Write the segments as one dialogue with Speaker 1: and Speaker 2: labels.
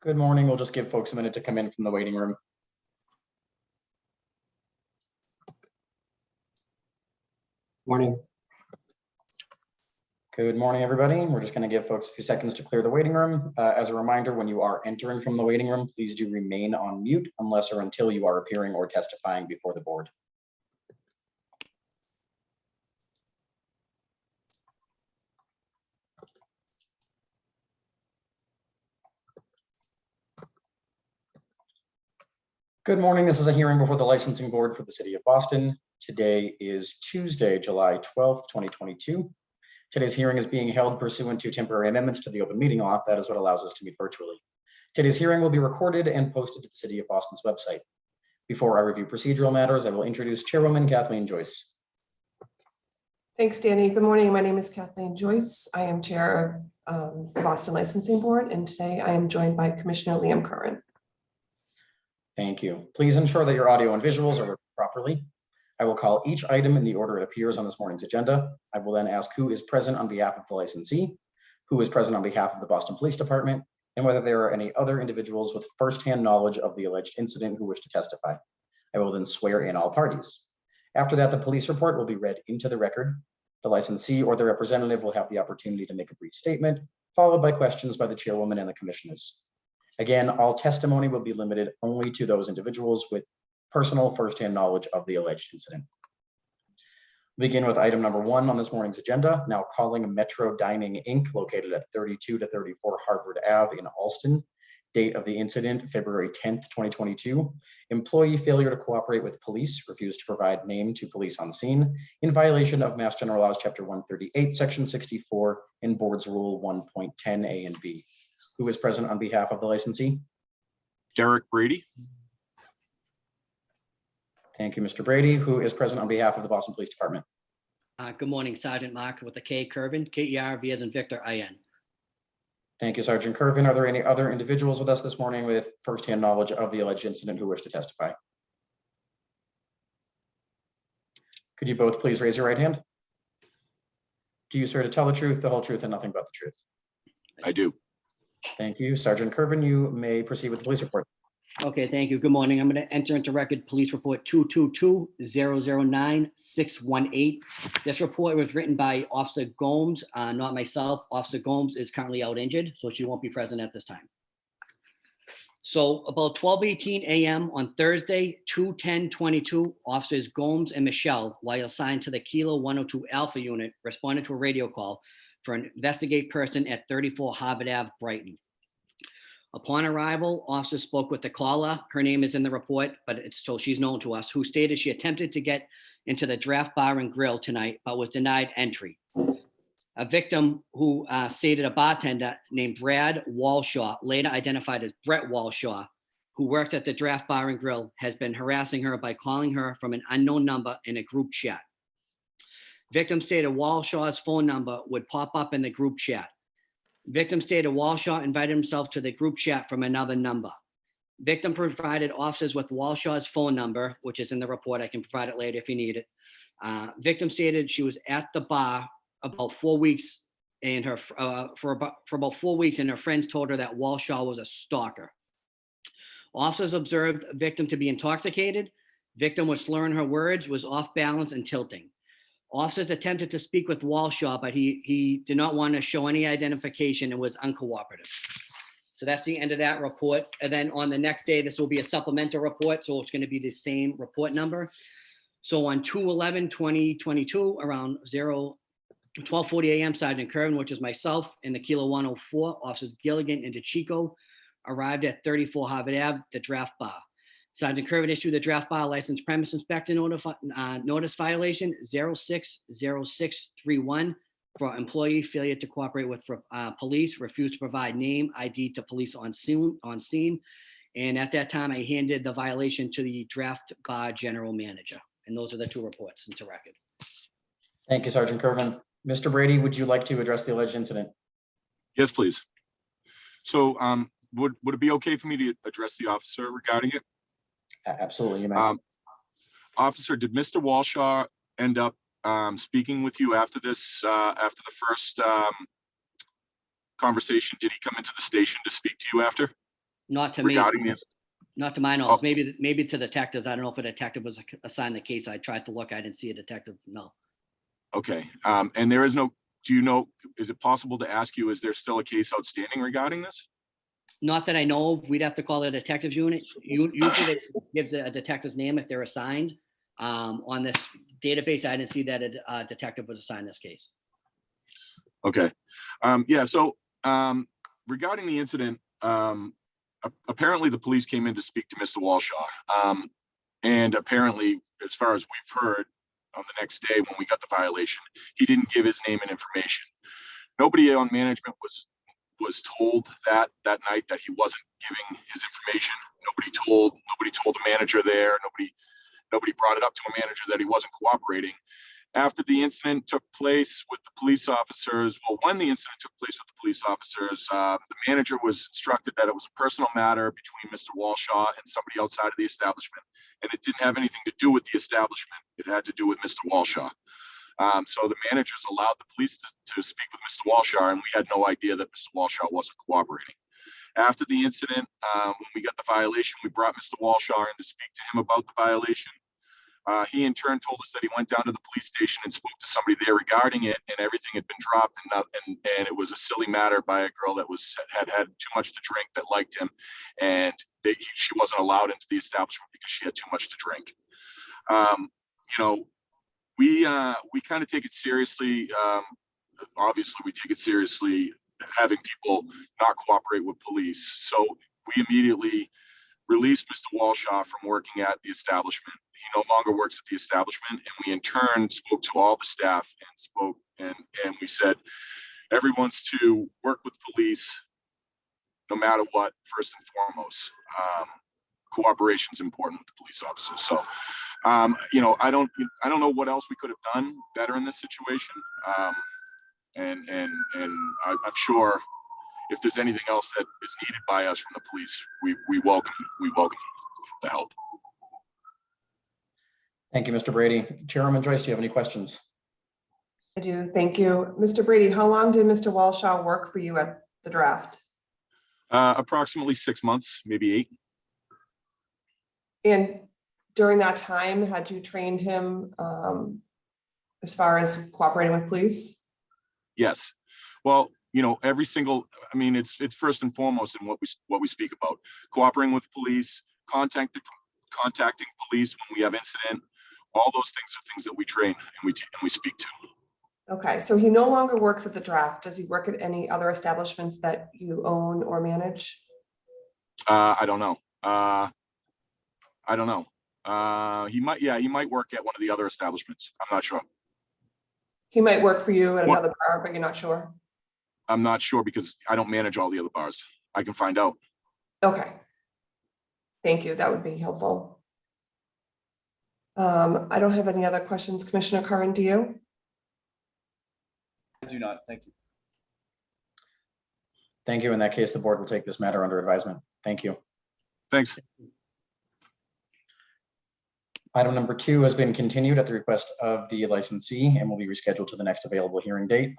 Speaker 1: Good morning. We'll just give folks a minute to come in from the waiting room.
Speaker 2: Morning.
Speaker 1: Good morning, everybody. We're just going to give folks a few seconds to clear the waiting room. As a reminder, when you are entering from the waiting room, please do remain on mute unless or until you are appearing or testifying before the board. Good morning. This is a hearing before the licensing board for the city of Boston. Today is Tuesday, July 12th, 2022. Today's hearing is being held pursuant to temporary amendments to the open meeting law. That is what allows us to meet virtually. Today's hearing will be recorded and posted to the city of Boston's website. Before I review procedural matters, I will introduce Chairwoman Kathleen Joyce.
Speaker 3: Thanks, Danny. Good morning. My name is Kathleen Joyce. I am chair of the Boston Licensing Board, and today I am joined by Commissioner Liam Curran.
Speaker 1: Thank you. Please ensure that your audio and visuals are working properly. I will call each item in the order it appears on this morning's agenda. I will then ask who is present on behalf of the licensee, who is present on behalf of the Boston Police Department, and whether there are any other individuals with firsthand knowledge of the alleged incident who wish to testify. I will then swear in all parties. After that, the police report will be read into the record. The licensee or the representative will have the opportunity to make a brief statement, followed by questions by the chairwoman and the commissioners. Again, all testimony will be limited only to those individuals with personal firsthand knowledge of the alleged incident. Begin with item number 1 on this morning's agenda. Now calling Metro Dining Inc. located at 32 to 34 Harvard Ave in Allston. Date of the incident, February 10th, 2022. Employee failure to cooperate with police, refused to provide name to police on scene in violation of Mass General Laws, Chapter 138, Section 64, and Board's Rule 1.10 A and B. Who is present on behalf of the licensee?
Speaker 4: Derek Brady.
Speaker 1: Thank you, Mr. Brady. Who is present on behalf of the Boston Police Department?
Speaker 5: Good morning, Sergeant Mark with the K Curvin, K-E-R-V as in Victor, I-N.
Speaker 1: Thank you, Sergeant Curvin. Are there any other individuals with us this morning with firsthand knowledge of the alleged incident who wish to testify? Could you both please raise your right hand? Do you swear to tell the truth, the whole truth, and nothing but the truth?
Speaker 4: I do.
Speaker 1: Thank you. Sergeant Curvin, you may proceed with the police report.
Speaker 5: Okay, thank you. Good morning. I'm going to enter into record police report 222-009-618. This report was written by Officer Gomes, not myself. Officer Gomes is currently out injured, so she won't be present at this time. So about 12:18 a.m. on Thursday, 2/10/22, Officers Gomes and Michelle, while assigned to the Kilo 102 Alpha unit, responded to a radio call for an investigate person at 34 Harvard Ave, Brighton. Upon arrival, officers spoke with the caller. Her name is in the report, but it's so she's known to us, who stated she attempted to get into the Draft Bar and Grill tonight, but was denied entry. A victim who stated a bartender named Brad Walshaw, later identified as Brett Walshaw, who works at the Draft Bar and Grill, has been harassing her by calling her from an unknown number in a group chat. Victim stated Walshaw's phone number would pop up in the group chat. Victim stated Walshaw invited himself to the group chat from another number. Victim provided officers with Walshaw's phone number, which is in the report. I can provide it later if you need it. Victim stated she was at the bar about 4 weeks, and her for about 4 weeks, and her friends told her that Walshaw was a stalker. Officers observed victim to be intoxicated. Victim was slurring her words, was off balance and tilting. Officers attempted to speak with Walshaw, but he did not want to show any identification and was uncooperative. So that's the end of that report. And then on the next day, this will be a supplemental report. So it's going to be the same report number. So on 2/11/2022, around 12:40 a.m., Sergeant Curvin, which is myself, and the Kilo 104, Officers Gilligan and DeChico, arrived at 34 Harvard Ave, the Draft Bar. Sergeant Curvin issued the Draft Bar license premise inspector notice violation 060631 for employee failure to cooperate with police, refused to provide name ID to police on scene. And at that time, I handed the violation to the Draft Bar general manager. And those are the 2 reports into record.
Speaker 1: Thank you, Sergeant Curvin. Mr. Brady, would you like to address the alleged incident?
Speaker 4: Yes, please. So would it be okay for me to address the officer regarding it?
Speaker 1: Absolutely, you may.
Speaker 4: Officer, did Mr. Walshaw end up speaking with you after this, after the first conversation? Did he come into the station to speak to you after?
Speaker 5: Not to me,
Speaker 4: regarding this?
Speaker 5: not to my knowledge. Maybe to detectives. I don't know if a detective was assigned the case. I tried to look. I didn't see a detective. No.
Speaker 4: Okay, and there is no, do you know, is it possible to ask you, is there still a case outstanding regarding this?
Speaker 5: Not that I know of. We'd have to call the detectives unit. Usually it gives a detective's name if they're assigned. On this database, I didn't see that a detective was assigned this case.
Speaker 4: Okay, yeah, so regarding the incident, apparently the police came in to speak to Mr. Walshaw. And apparently, as far as we've heard, on the next day when we got the violation, he didn't give his name and information. Nobody on management was told that night that he wasn't giving his information. Nobody told the manager there. Nobody brought it up to a manager that he wasn't cooperating. After the incident took place with the police officers, well, when the incident took place with the police officers, the manager was instructed that it was a personal matter between Mr. Walshaw and somebody outside of the establishment, and it didn't have anything to do with the establishment. It had to do with Mr. Walshaw. So the managers allowed the police to speak with Mr. Walshaw, and we had no idea that Mr. Walshaw wasn't cooperating. After the incident, when we got the violation, we brought Mr. Walshaw in to speak to him about the violation. He in turn told us that he went down to the police station and spoke to somebody there regarding it, and everything had been dropped, and it was a silly matter by a girl that had too much to drink that liked him, and she wasn't allowed into the establishment because she had too much to drink. We kind of take it seriously. Obviously, we take it seriously having people not cooperate with police. So we immediately released Mr. Walshaw from working at the establishment. He no longer works at the establishment, and we in turn spoke to all the staff and we said everyone's to work with police no matter what. First and foremost, cooperation is important with the police officers. So I don't know what else we could have done better in this situation, and I'm sure if there's anything else that is needed by us from the police, we welcome the help.
Speaker 1: Thank you, Mr. Brady. Chairwoman Joyce, do you have any questions?
Speaker 3: I do. Thank you. Mr. Brady, how long did Mr. Walshaw work for you at the draft?
Speaker 4: Approximately 6 months, maybe 8.
Speaker 3: And during that time, had you trained him as far as cooperating with police?
Speaker 4: Yes. Well, it's first and foremost in what we speak about: cooperating with police, contacting police when we have incident. All those things are things that we train and we speak to.
Speaker 3: Okay, so he no longer works at the draft. Does he work at any other establishments that you own or manage?
Speaker 4: I don't know. He might work at one of the other establishments. I'm not sure.
Speaker 3: He might work for you at another bar, but you're not sure?
Speaker 4: I'm not sure because I don't manage all the other bars. I can find out.
Speaker 3: Okay. Thank you. That would be helpful. I don't have any other questions. Commissioner Curran, do you?
Speaker 6: I do not. Thank you.
Speaker 1: Thank you. In that case, the board will take this matter under advisement. Thank you.
Speaker 4: Thanks.
Speaker 1: Item number 2 has been continued at the request of the licensee and will be rescheduled to the next available hearing date.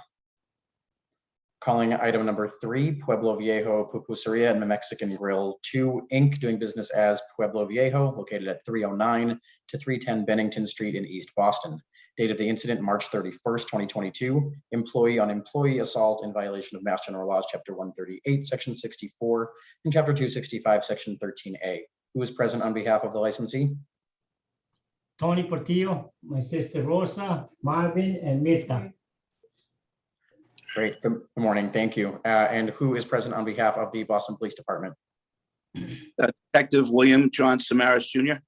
Speaker 1: Calling item number 3, Pueblo Viejo Pupuseria and Mexican Grill 2, Inc., doing business as Pueblo Viejo, located at 309 to 310 Bennington Street in East Boston. Date of the incident, March 31st, 2022. Employee on employee assault in violation of Mass General Laws, Chapter 138, Section 64, and Chapter 265, Section 13A. Who is present on behalf of the licensee?
Speaker 7: Tony Portillo, my sister Rosa, Marvin, and Mirta.
Speaker 1: Great. Good morning. Thank you. And who is present on behalf of the Boston Police Department?
Speaker 8: Detective William John Samaras Jr.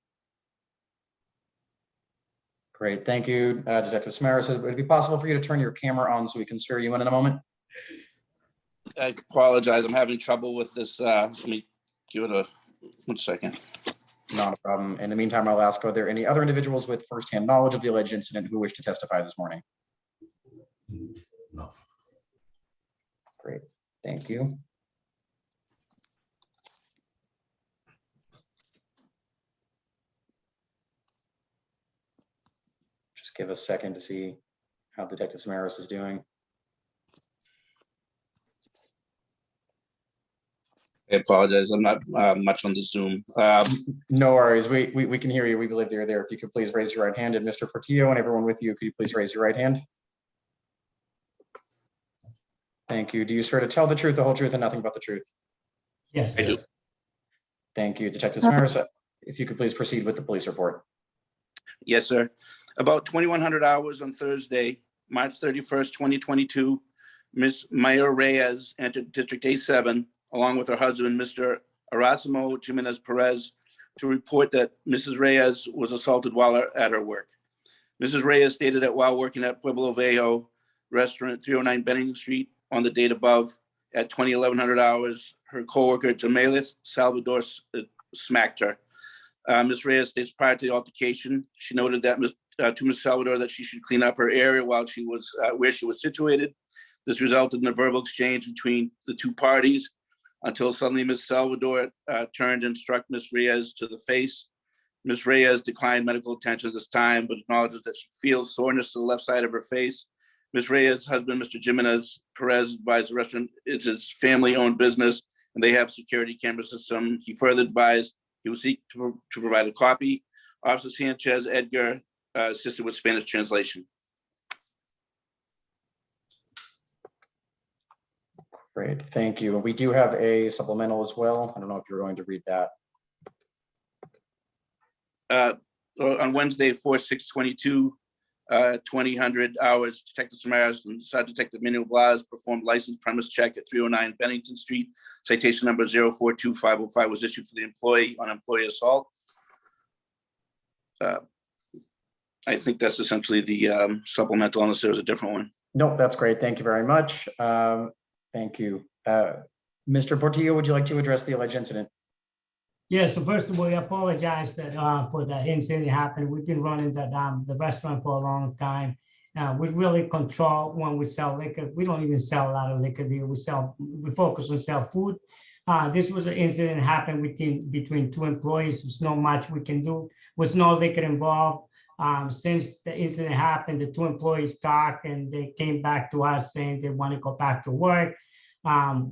Speaker 1: Great. Thank you, Detective Samaras. Would it be possible for you to turn your camera on so we can steer you in a moment?
Speaker 8: I apologize. I'm having trouble with this. Let me give it 1 second.
Speaker 1: Not a problem. In the meantime, I'll ask, are there any other individuals with firsthand knowledge of the alleged incident who wish to testify this morning?
Speaker 7: No.
Speaker 1: Great. Thank you. Just give us a second to see how Detective Samaras is doing.
Speaker 8: I apologize. I'm not much on the Zoom.
Speaker 1: No worries. We can hear you. We believe that you're there. If you could please raise your right hand, and Mr. Portillo and everyone with you, could you please raise your right hand? Thank you. Do you swear to tell the truth, the whole truth, and nothing but the truth?
Speaker 7: Yes.
Speaker 8: I do.
Speaker 1: Thank you. Detective Samaras, if you could please proceed with the police report.
Speaker 8: Yes, sir. About 2100 hours on Thursday, March 31st, 2022, Ms. Maya Reyes entered District A7 along with her husband, Mr. Erasmo Jimenez Perez, to report that Mrs. Reyes was assaulted while at her work. Mrs. Reyes stated that while working at Pueblo Viejo Restaurant, 309 Bennington Street, on the date above, at 1100 hours, her coworker Jamelis Salvador smacked her. Ms. Reyes states prior to the altercation, she noted that to Ms. Salvador that she should clean up her area while she was where she was situated. This resulted in a verbal exchange between the two parties until suddenly Ms. Salvador turned and struck Ms. Reyes to the face. Ms. Reyes declined medical attention at this time, but acknowledges that she feels soreness to the left side of her face. Ms. Reyes' husband, Mr. Jimenez Perez, advised the restaurant is his family-owned business and they have security camera system. He further advised he will seek to provide a copy. Officer Sanchez Edgar assisted with Spanish translation.
Speaker 1: Great, thank you. We do have a supplemental as well. I don't know if you're going to read that.
Speaker 8: On Wednesday, 4/6/22, 2000 hours, Detective Samaras and Sub Detective Manuel Blas performed license premise check at 309 Bennington Street. Citation number 042505 was issued for the employee on employee assault. I think that's essentially the supplemental, unless there's a different one.
Speaker 1: Nope, that's great. Thank you very much. Thank you. Mr. Portillo, would you like to address the alleged incident?
Speaker 7: Yeah, so first of all, I apologize that for the incident that happened. We've been running the restaurant for a long time. We really control when we sell liquor. We don't even sell a lot of liquor there. We focus on sell food. This was an incident that happened between two employees. There's not much we can do. Was no liquor involved. Since the incident happened, the two employees talked and they came back to us saying they want to go back to work.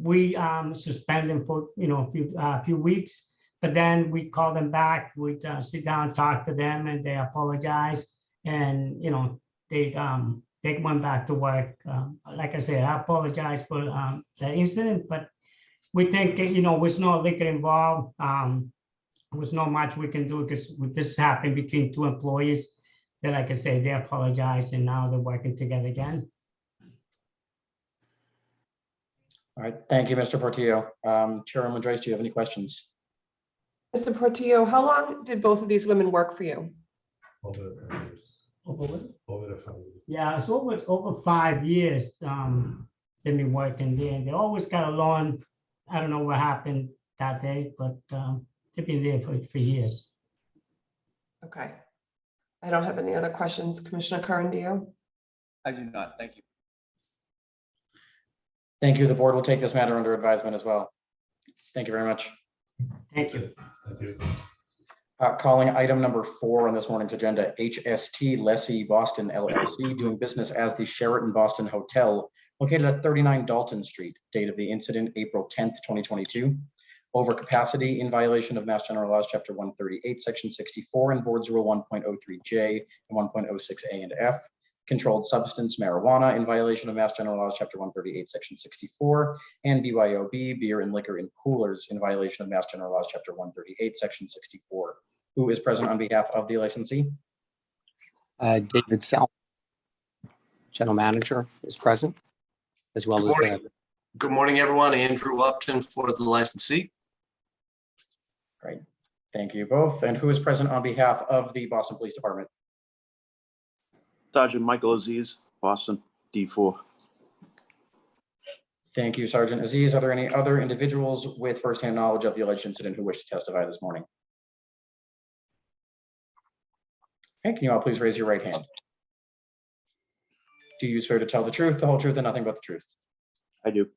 Speaker 7: We suspended them for a few weeks. But then we call them back, we sit down, talk to them, and they apologize. And, they went back to work. Like I said, I apologize for the incident, but we think, with no liquor involved, was not much we can do because this happened between two employees. That, like I say, they apologize and now they're working together again.
Speaker 1: All right, thank you, Mr. Portillo. Chairwoman Joyce, do you have any questions?
Speaker 3: Mr. Portillo, how long did both of these women work for you?
Speaker 7: Over what? Yeah, it's over 5 years. They've been working there. And they always got along. I don't know what happened that day, but they've been there for years.
Speaker 3: Okay. I don't have any other questions. Commissioner Curran, do you?
Speaker 6: I do not. Thank you.
Speaker 1: Thank you. The board will take this matter under advisement as well. Thank you very much.
Speaker 7: Thank you.
Speaker 1: Calling item number 4 on this morning's agenda, HST Lessee Boston LLC, doing business as the Sheraton Boston Hotel, located at 39 Dalton Street. Date of the incident, April 10th, 2022. Overcapacity in violation of Mass General Laws, Chapter 138, Section 64, and Boards Rule 1.03J and 1.06A and F. Controlled substance marijuana in violation of Mass General Laws, Chapter 138, Section 64, and BYOB, beer and liquor in coolers in violation of Mass General Laws, Chapter 138, Section 64. Who is present on behalf of the licensee?
Speaker 2: David Sal, General Manager, is present, as well as the.
Speaker 9: Good morning, everyone. Andrew Upton for the licensee.
Speaker 1: Great. Thank you both. And who is present on behalf of the Boston Police Department?
Speaker 6: Sergeant Michael Aziz, Boston, D4.
Speaker 1: Thank you, Sergeant Aziz. Are there any other individuals with firsthand knowledge of the alleged incident who wish to testify this morning? Okay, can you all please raise your right hand? Do you swear to tell the truth, the whole truth, and nothing but the truth?
Speaker 6: I do.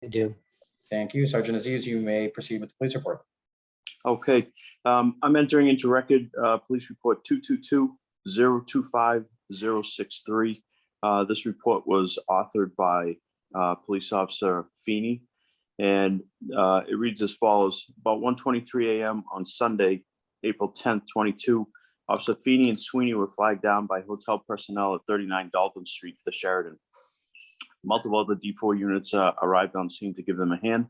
Speaker 2: I do.
Speaker 1: Thank you. Sergeant Aziz, you may proceed with the police report.
Speaker 6: Okay. I'm entering into record police report 222-025-063. This report was authored by Police Officer Feeney. And it reads as follows: about 1:23 a.m. on Sunday, April 10th, 22, Officer Feeney and Sweeney were flagged down by hotel personnel at 39 Dalton Street, the Sheraton. Multiple other D4 units arrived on scene to give them a hand.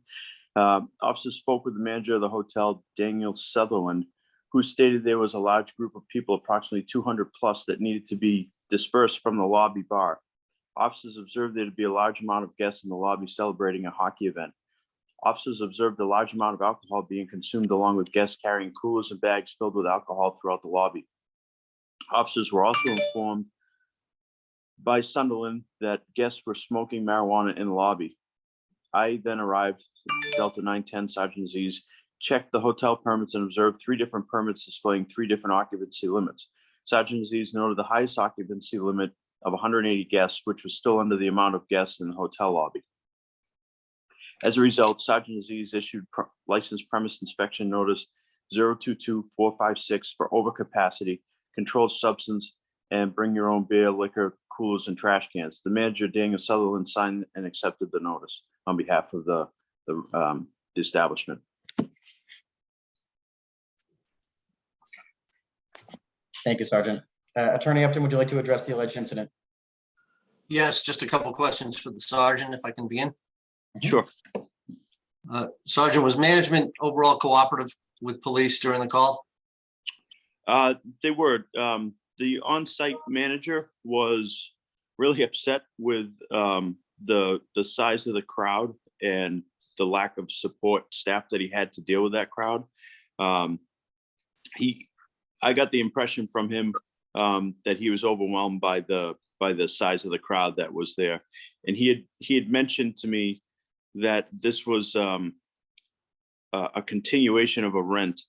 Speaker 6: Officers spoke with the manager of the hotel, Daniel Sutherland, who stated there was a large group of people, approximately 200 plus, that needed to be dispersed from the lobby bar. Officers observed there to be a large amount of guests in the lobby celebrating a hockey event. Officers observed a large amount of alcohol being consumed, along with guests carrying coolers and bags filled with alcohol throughout the lobby. Officers were also informed by Sunderland that guests were smoking marijuana in the lobby. I then arrived, Delta 910 Sergeant Aziz, checked the hotel permits and observed 3 different permits displaying 3 different occupancy limits. Sergeant Aziz noted the highest occupancy limit of 180 guests, which was still under the amount of guests in the hotel lobby. As a result, Sergeant Aziz issued licensed premise inspection notice 022456 for overcapacity, controlled substance, and bring your own beer, liquor, coolers, and trash cans. The manager, Daniel Sutherland, signed and accepted the notice on behalf of the establishment.
Speaker 1: Thank you, Sergeant. Attorney Upton, would you like to address the alleged incident?
Speaker 9: Yes, just a couple questions for the sergeant, if I can begin.
Speaker 6: Sure.
Speaker 9: Sergeant, was management overall cooperative with police during the call?
Speaker 6: They were. The on-site manager was really upset with the size of the crowd and the lack of support staff that he had to deal with that crowd. I got the impression from him that he was overwhelmed by the size of the crowd that was there, and he had mentioned to me that this was a continuation of a rent,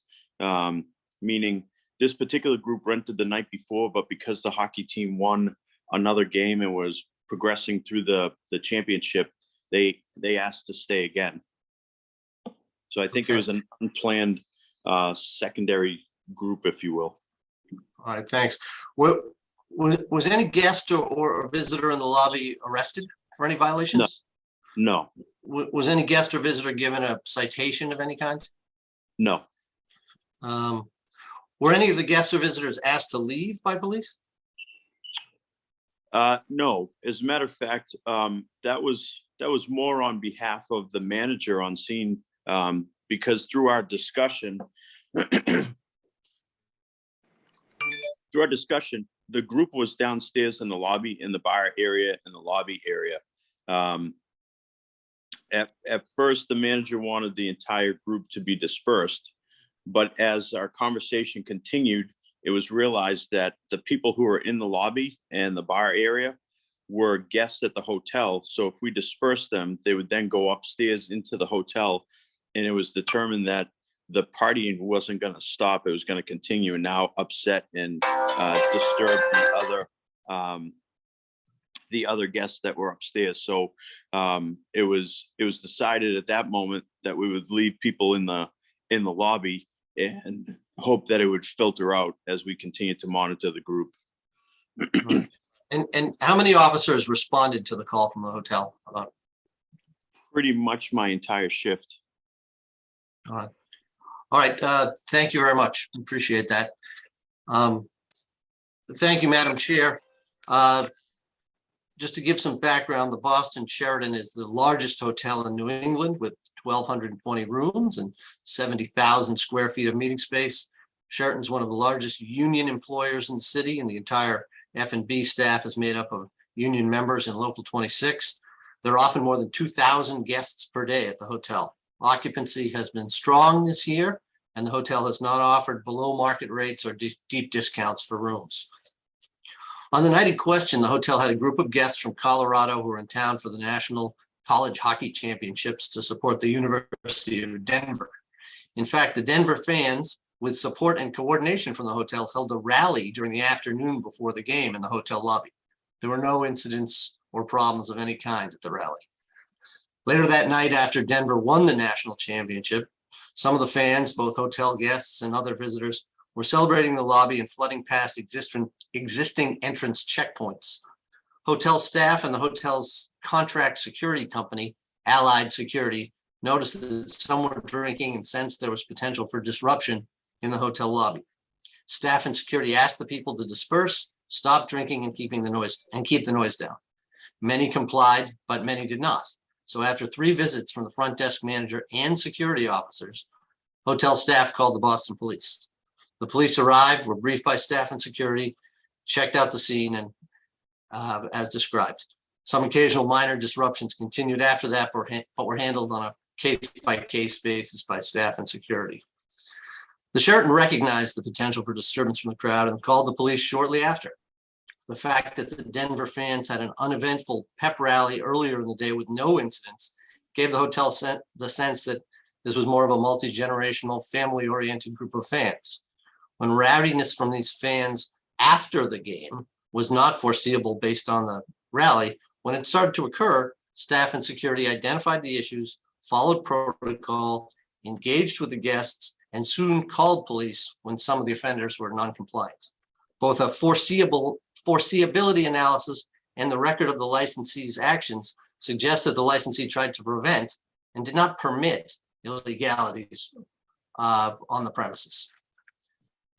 Speaker 6: meaning this particular group rented the night before, but because the hockey team won another game and was progressing through the championship, they asked to stay again. So I think it was an unplanned secondary group, if you will.
Speaker 9: All right, thanks. Was any guest or visitor in the lobby arrested for any violations?
Speaker 6: No,
Speaker 9: Was any guest or visitor given a citation of any kind?
Speaker 6: no.
Speaker 9: Were any of the guests or visitors asked to leave by police?
Speaker 6: No, as a matter of fact, that was more on behalf of the manager on scene, because through our discussion, the group was downstairs in the lobby, in the bar area, and the lobby area. At first, the manager wanted the entire group to be dispersed, but as our conversation continued, it was realized that the people who were in the lobby and the bar area were guests at the hotel. So if we dispersed them, they would then go upstairs into the hotel, and it was determined that the partying wasn't going to stop. It was going to continue, and now upset and disturb the other guests that were upstairs. So it was decided at that moment that we would leave people in the lobby and hope that it would filter out as we continue to monitor the group.
Speaker 9: And how many officers responded to the call from the hotel?
Speaker 6: Pretty much my entire shift.
Speaker 9: All right. Thank you very much. Appreciate that. Thank you, Madam Chair. Just to give some background, the Boston Sheraton is the largest hotel in New England with 1,220 rooms and 70,000 square feet of meeting space. Sheraton's one of the largest union employers in the city, and the entire F&B staff is made up of union members in Local 26. There are often more than 2,000 guests per day at the hotel. Occupancy has been strong this year, and the hotel has not offered below market rates or deep discounts for rooms. On the night in question, the hotel had a group of guests from Colorado who were in town for the National College Hockey Championships to support the University of Denver. In fact, the Denver fans, with support and coordination from the hotel, held a rally during the afternoon before the game in the hotel lobby. There were no incidents or problems of any kind at the rally. Later that night, after Denver won the national championship, some of the fans, both hotel guests and other visitors, were celebrating the lobby and flooding past existing entrance checkpoints. Hotel staff and the hotel's contract security company, Allied Security, noticed that some were drinking and sensed there was potential for disruption in the hotel lobby. Staff and security asked the people to disperse, stop drinking and keep the noise down. Many complied, but many did not. So after 3 visits from the front desk manager and security officers, hotel staff called the Boston Police. The police arrived, were briefed by staff and security, checked out the scene, and as described. Some occasional minor disruptions continued after that, but were handled on a case-by-case basis by staff and security. The Sheraton recognized the potential for disturbance from the crowd and called the police shortly after. The fact that the Denver fans had an uneventful pep rally earlier in the day with no incidents gave the hotel the sense that this was more of a multi-generational, family-oriented group of fans. When rowdiness from these fans after the game was not foreseeable based on the rally, when it started to occur, staff and security identified the issues, followed protocol, engaged with the guests, and soon called police when some of the offenders were non-compliant. Both a foreseeability analysis and the record of the licensee's actions suggest that the licensee tried to prevent and did not permit illegalities on the premises.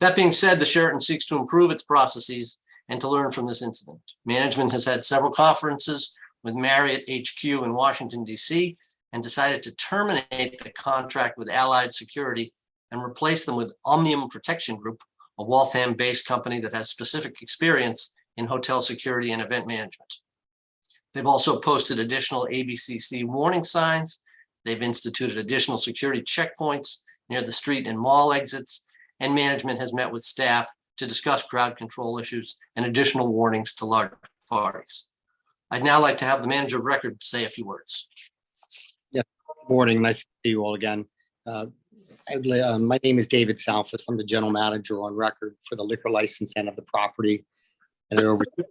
Speaker 9: That being said, the Sheraton seeks to improve its processes and to learn from this incident. Management has had several conferences with Marriott HQ in Washington, D.C., and decided to terminate the contract with Allied Security and replace them with Omnium Protection Group, a Waltham-based company that has specific experience in hotel security and event management. They've also posted additional ABCC warning signs. They've instituted additional security checkpoints near the street and mall exits, and management has met with staff to discuss crowd control issues and additional warnings to large parties. I'd now like to have the manager of record say a few words.
Speaker 2: Morning, nice to see you all again. My name is David Salfis. I'm the general manager on record for the liquor license end of the property and over the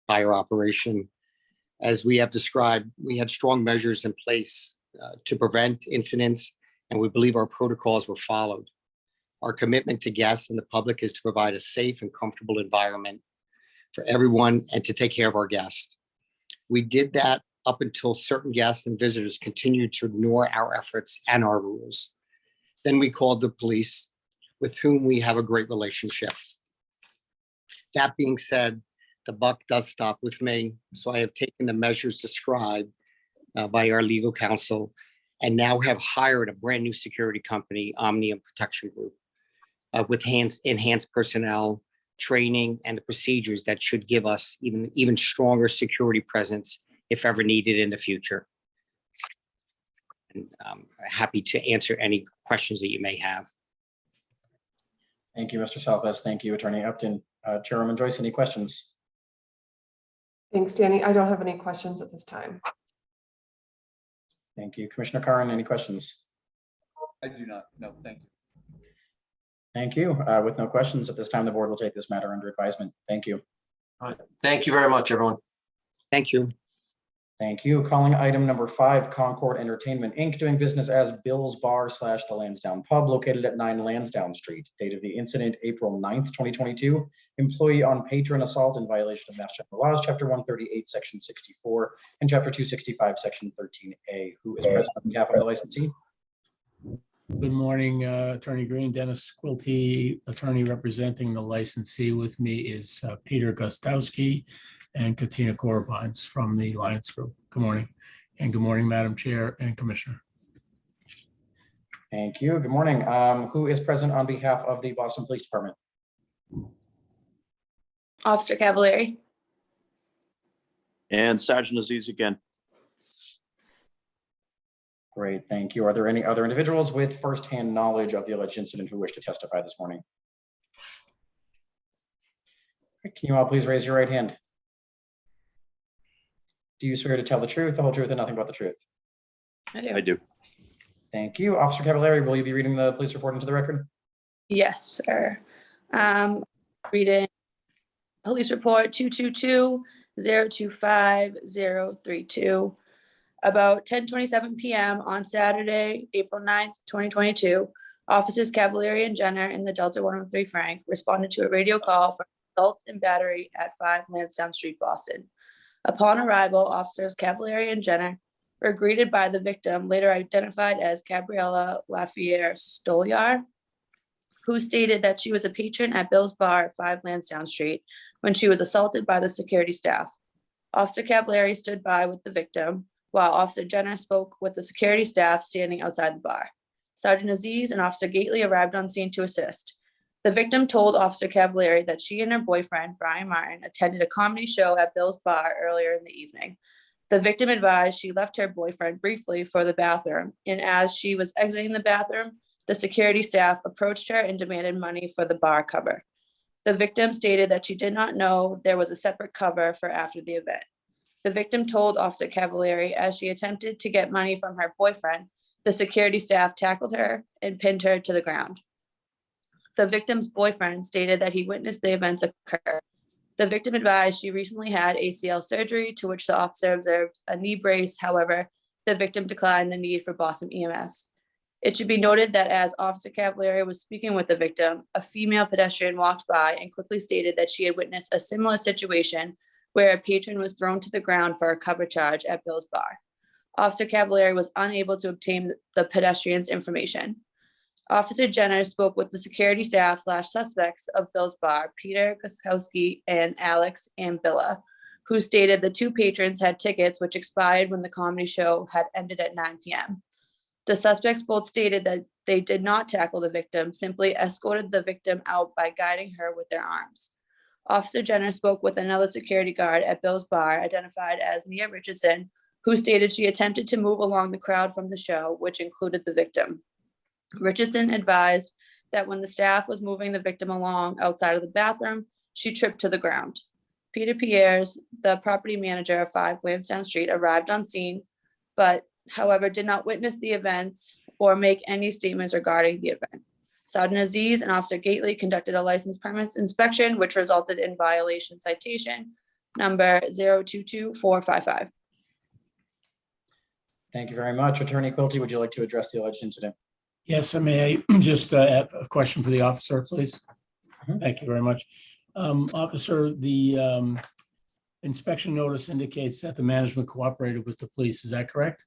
Speaker 2: entire operation. As we have described, we had strong measures in place to prevent incidents, and we believe our protocols were followed. Our commitment to guests and the public is to provide a safe and comfortable environment for everyone and to take care of our guests. We did that up until certain guests and visitors continued to ignore our efforts and our rules. Then we called the police, with whom we have a great relationship. That being said, the buck does stop with me, so I have taken the measures described by our legal counsel and now have hired a brand new security company, Omnium Protection Group, with enhanced personnel, training, and the procedures that should give us even stronger security presence if ever needed in the future. And I'm happy to answer any questions that you may have.
Speaker 1: Thank you, Mr. Salves. Thank you, Attorney Upton. Chairwoman Joyce, any questions?
Speaker 3: Thanks, Danny. I don't have any questions at this time.
Speaker 1: Thank you. Commissioner Curran, any questions?
Speaker 10: I do not. No, thank you.
Speaker 1: Thank you. With no questions at this time, the board will take this matter under advisement. Thank you.
Speaker 9: Thank you very much, everyone.
Speaker 2: Thank you.
Speaker 1: Thank you. Calling item number 5, Concord Entertainment, Inc., doing business as Bill's Bar / the Lansdowne Pub, located at 9 Lansdowne Street. Date of the incident, April 9th, 2022. Employee on patron assault in violation of Mass General Laws, Chapter 138, Section 64, and Chapter 265, Section 13A. Who is present on behalf of the licensee?
Speaker 10: Good morning, Attorney Green. Dennis Quilty, attorney representing the licensee. With me is Peter Gostowski and Katina Korvines from the Lions Group. Good morning. And good morning, Madam Chair and Commissioner.
Speaker 1: Thank you. Good morning. Who is present on behalf of the Boston Police Department?
Speaker 11: Officer Cavalieri.
Speaker 6: And Sergeant Aziz again.
Speaker 1: Great, thank you. Are there any other individuals with firsthand knowledge of the alleged incident who wish to testify this morning? Can you all please raise your right hand? Do you swear to tell the truth, the whole truth, and nothing but the truth?
Speaker 6: I do.
Speaker 1: Thank you. Officer Cavalieri, will you be reading the police report into the record?
Speaker 11: Yes, sir. Reading police report 222-025-032. About 10:27 p.m. on Saturday, April 9th, 2022, officers Cavalieri and Jenner in the Delta 103 Frank responded to a radio call for assault and battery at 5 Lansdowne Street, Boston. Upon arrival, officers Cavalieri and Jenner were greeted by the victim, later identified as Gabriella Lafayette Stolyar, who stated that she was a patron at Bill's Bar at 5 Lansdowne Street when she was assaulted by the security staff. Officer Cavallari stood by with the victim, while Officer Jenner spoke with the security staff standing outside the bar. Sergeant Aziz and Officer Gately arrived on scene to assist. The victim told Officer Cavallari that she and her boyfriend, Brian Martin, attended a comedy show at Bill's Bar earlier in the evening. The victim advised she left her boyfriend briefly for the bathroom, and as she was exiting the bathroom, the security staff approached her and demanded money for the bar cover. The victim stated that she did not know there was a separate cover for after the event. The victim told Officer Cavallari as she attempted to get money from her boyfriend, the security staff tackled her and pinned her to the ground. The victim's boyfriend stated that he witnessed the events occur. The victim advised she recently had ACL surgery, to which the officer observed a knee brace. However, the victim declined the need for Boston EMS. It should be noted that as Officer Cavallari was speaking with the victim, a female pedestrian walked by and quickly stated that she had witnessed a similar situation where a patron was thrown to the ground for a cover charge at Bill's Bar. Officer Cavallari was unable to obtain the pedestrian's information. Officer Jenner spoke with the security staff / suspects of Bill's Bar, Peter Guskowski and Alex Ambilla, who stated the two patrons had tickets which expired when the comedy show had ended at 9 p.m. The suspects both stated that they did not tackle the victim, simply escorted the victim out by guiding her with their arms. Officer Jenner spoke with another security guard at Bill's Bar, identified as Nia Richardson, who stated she attempted to move along the crowd from the show, which included the victim. Richardson advised that when the staff was moving the victim along outside of the bathroom, she tripped to the ground. Peter Pierres, the property manager of 5 Lansdowne Street, arrived on scene, but however did not witness the events or make any statements regarding the event. Sergeant Aziz and Officer Gately conducted a license premise inspection, which resulted in violation citation number 022455.
Speaker 1: Thank you very much. Attorney Quilty, would you like to address the alleged incident?
Speaker 10: Yes, I may just have a question for the officer, please.
Speaker 1: Mhm.
Speaker 10: Thank you very much. Officer, the inspection notice indicates that the management cooperated with the police. Is that correct?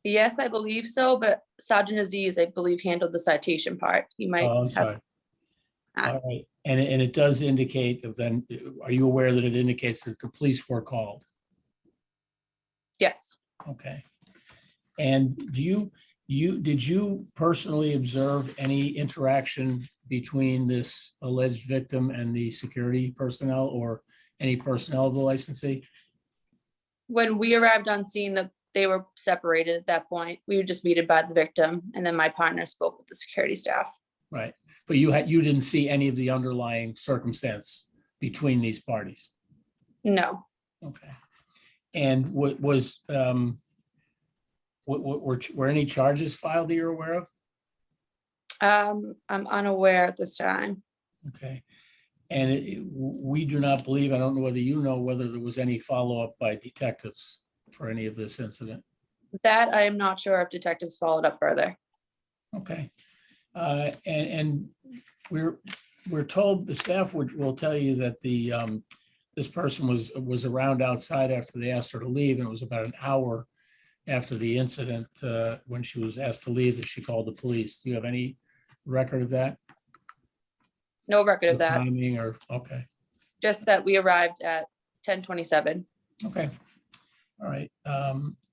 Speaker 11: Yes, I believe so, but Sergeant Aziz, I believe, handled the citation part. He might
Speaker 10: Oh, I'm
Speaker 11: have.
Speaker 10: sorry. All right, and it does indicate, then, are you aware that it indicates that the police were called?
Speaker 11: Yes.
Speaker 10: Okay. And did you personally observe any interaction between this alleged victim and the security personnel or any personnel of the licensee?
Speaker 11: When we arrived on scene, they were separated at that point. We were just greeted by the victim, and then my partner spoke with the security staff.
Speaker 10: Right, but you didn't see any of the underlying circumstance between these parties?
Speaker 11: No,
Speaker 10: Okay. And were any charges filed that you're aware of?
Speaker 11: I'm unaware at this time.
Speaker 10: Okay. And we do not believe, I don't know whether you know whether there was any follow-up by detectives for any of this incident.
Speaker 11: That I am not sure if detectives followed up further.
Speaker 10: Okay. And we're told, the staff will tell you that this person was around outside after they asked her to leave, and it was about an hour after the incident, when she was asked to leave, that she called the police. Do you have any record of that?
Speaker 11: No record of that,
Speaker 10: Timing or, okay,
Speaker 11: just that we arrived at 10:27.
Speaker 10: okay. All right.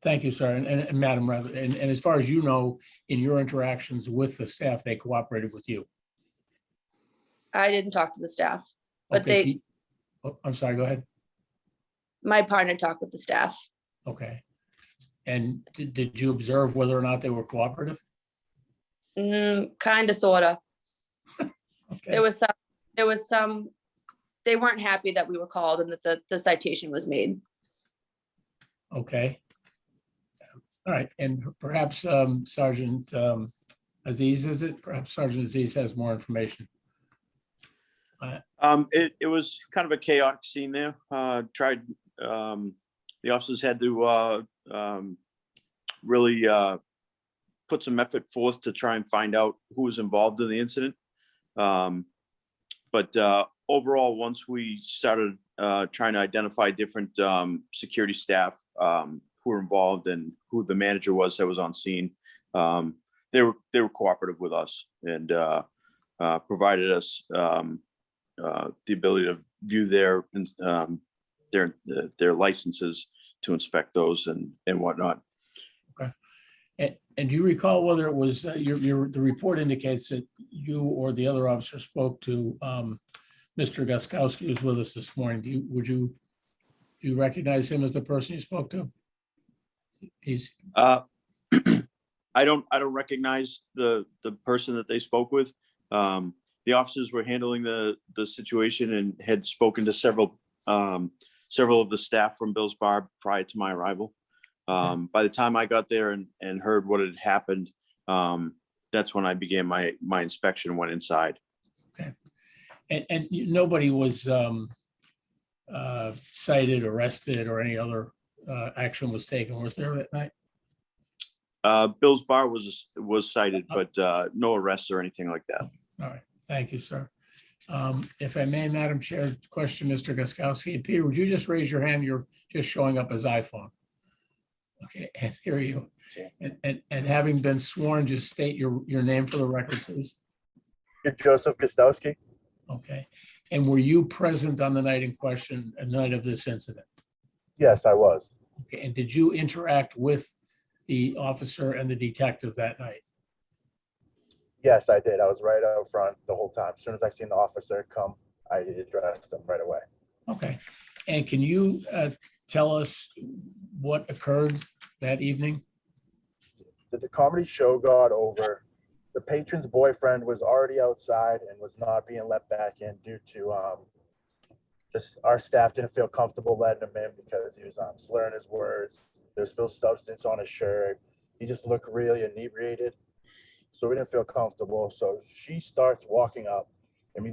Speaker 10: Thank you, sir. And Madam, rather, and as far as you know, in your interactions with the staff, they cooperated with you?
Speaker 11: I didn't talk to the staff, but
Speaker 10: Okay, I'm sorry, go ahead.
Speaker 11: my partner talked with the staff.
Speaker 10: Okay. And did you observe whether or not they were cooperative?
Speaker 11: Kind of, sort of.
Speaker 10: Okay.
Speaker 11: There was some, they weren't happy that we were called and that the citation was made.
Speaker 10: Okay. All right, and perhaps Sergeant Aziz, is it? Perhaps Sergeant Aziz has more information.
Speaker 6: It was kind of a chaotic scene there. The officers had to really put some effort forth to try and find out who was involved in the incident. But overall, once we started trying to identify different security staff who were involved and who the manager was that was on scene. They were cooperative with us and provided us the ability to view their licenses to inspect those and whatnot.
Speaker 10: And do you recall whether it was the report indicates that you or the other officer spoke to Mr. Guskowski, who's with us this morning? Do you recognize him as the person you spoke to? He's
Speaker 6: I don't recognize the person that they spoke with. The officers were handling the situation and had spoken to several of the staff from Bill's Bar prior to my arrival. By the time I got there and heard what had happened, that's when I began my inspection and went inside.
Speaker 10: okay. And nobody was cited, arrested, or any other action was taken, was there that night?
Speaker 6: Bill's Bar was cited, but no arrests or anything like that.
Speaker 10: All right, thank you, sir. If I may, Madam Chair, question Mr. Guskowski. And Peter, would you just raise your hand? You're just showing up as iPhone. Okay, and here you. And having been sworn, just state your name for the record, please.
Speaker 12: Joseph Gostowski.
Speaker 10: Okay, and were you present on the night in question, the night of this incident?
Speaker 12: Yes, I was.
Speaker 10: Okay, and did you interact with the officer and the detective that night?
Speaker 12: Yes, I did. I was right out front the whole time. As soon as I seen the officer come, I addressed him right away.
Speaker 10: Okay, and can you tell us what occurred that evening?
Speaker 12: The comedy show got over. The patron's boyfriend was already outside and was not being let back in due to just our staff didn't feel comfortable letting him in because he was slurring his words. There was spilled substance on his shirt. He just looked really inebriated. So we didn't feel comfortable. So she starts walking up and we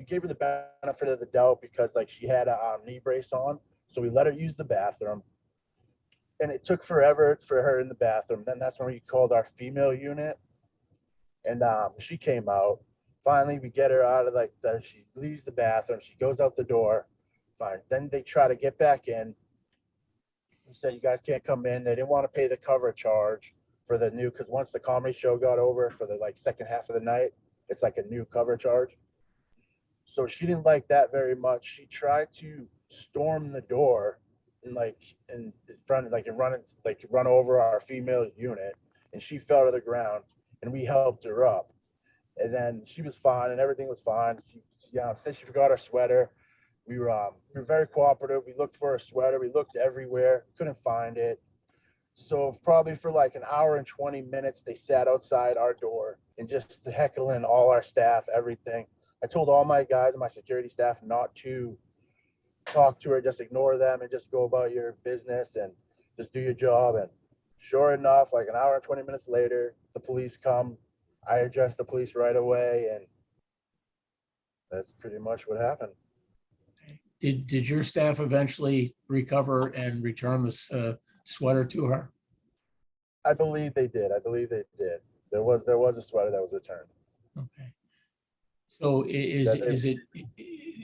Speaker 12: gave her the benefit of the doubt because like she had a knee brace on. So we let her use the bathroom. And it took forever for her in the bathroom. Then that's when we called our female unit. And she came out. Finally, we get her out of she leaves the bathroom. She goes out the door. Fine. Then they try to get back in. We said, you guys can't come in. They didn't want to pay the cover charge for the new, because once the comedy show got over for the second half of the night, it's like a new cover charge. So she didn't like that very much. She tried to storm the door and in front of run over our female unit, and she fell to the ground and we helped her up. And then she was fine and everything was fine. She said she forgot her sweater. We were very cooperative. We looked for her sweater. We looked everywhere, couldn't find it. So probably for an hour and 20 minutes, they sat outside our door and just heckling all our staff, everything. I told all my guys and my security staff not to talk to her, just ignore them and just go about your business and just do your job. And sure enough, an hour and 20 minutes later, the police come. I addressed the police right away, and that's pretty much what happened.
Speaker 10: Did your staff eventually recover and return this sweater to her?
Speaker 12: I believe they did. There was a sweater that was returned.
Speaker 10: Okay. So is it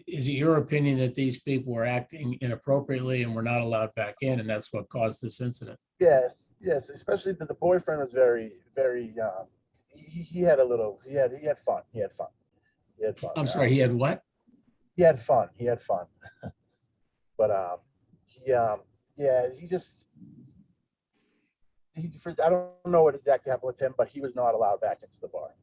Speaker 10: your opinion that these people were acting inappropriately and were not allowed back in, and that's what caused this incident?
Speaker 12: Yes, especially that the boyfriend was very, very he had fun.
Speaker 10: I'm sorry, he had what?
Speaker 12: He had fun. But I don't know what exactly happened with him, but he was not allowed back into the bar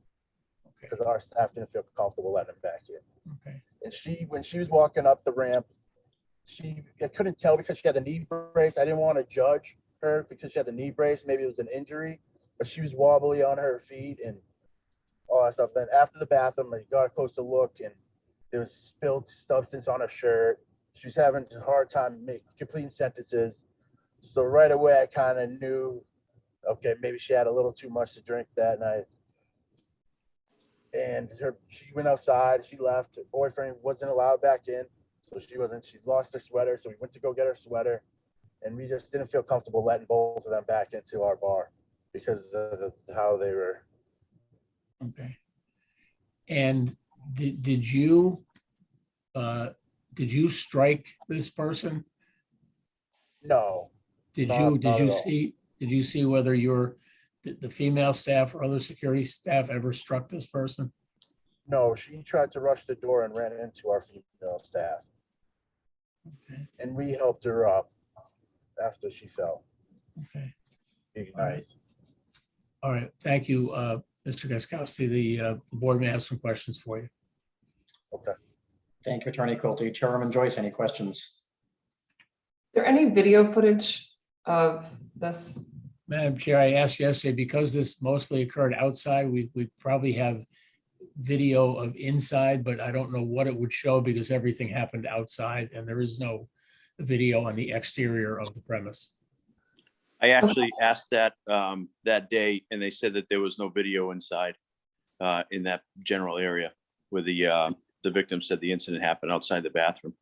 Speaker 12: because our staff didn't feel comfortable letting him back in.
Speaker 10: Okay.
Speaker 12: And when she was walking up the ramp, I couldn't tell because she had the knee brace. I didn't want to judge her because she had the knee brace. Maybe it was an injury, but she was wobbly on her feet and all that stuff. Then after the bathroom, I got a closer look and there was spilled substance on her shirt. She was having a hard time completing sentences. So right away, I kind of knew, okay, maybe she had a little too much to drink that night. And she went outside, she left. Her boyfriend wasn't allowed back in. So she lost her sweater. So we went to go get her sweater. And we just didn't feel comfortable letting both of them back into our bar because of how they were.
Speaker 10: Okay. And did you strike this person?
Speaker 12: No,
Speaker 10: Did
Speaker 12: Not-
Speaker 10: you,
Speaker 12: not
Speaker 10: did
Speaker 12: at
Speaker 10: you
Speaker 12: all.
Speaker 10: see, did you see whether the female staff or other security staff ever struck this person?
Speaker 12: No, she tried to rush the door and ran into our female staff.
Speaker 10: Okay.
Speaker 12: And we helped her up after she fell.
Speaker 10: Okay.
Speaker 12: Being
Speaker 10: All right.
Speaker 12: nice.
Speaker 10: All right. Thank you, Mr. Gaskowski. The board may have some questions for you.
Speaker 12: Okay.
Speaker 1: Thank you, Attorney Quilty. Chairwoman Joyce, any questions?
Speaker 3: Is there any video footage of this?
Speaker 10: Madam Chair, I asked yesterday, because this mostly occurred outside, we probably have video of inside, but I don't know what it would show because everything happened outside and there is no video on the exterior of the premise.
Speaker 6: I actually asked that that day, and they said that there was no video inside in that general area where the victim said the incident happened outside the bathroom.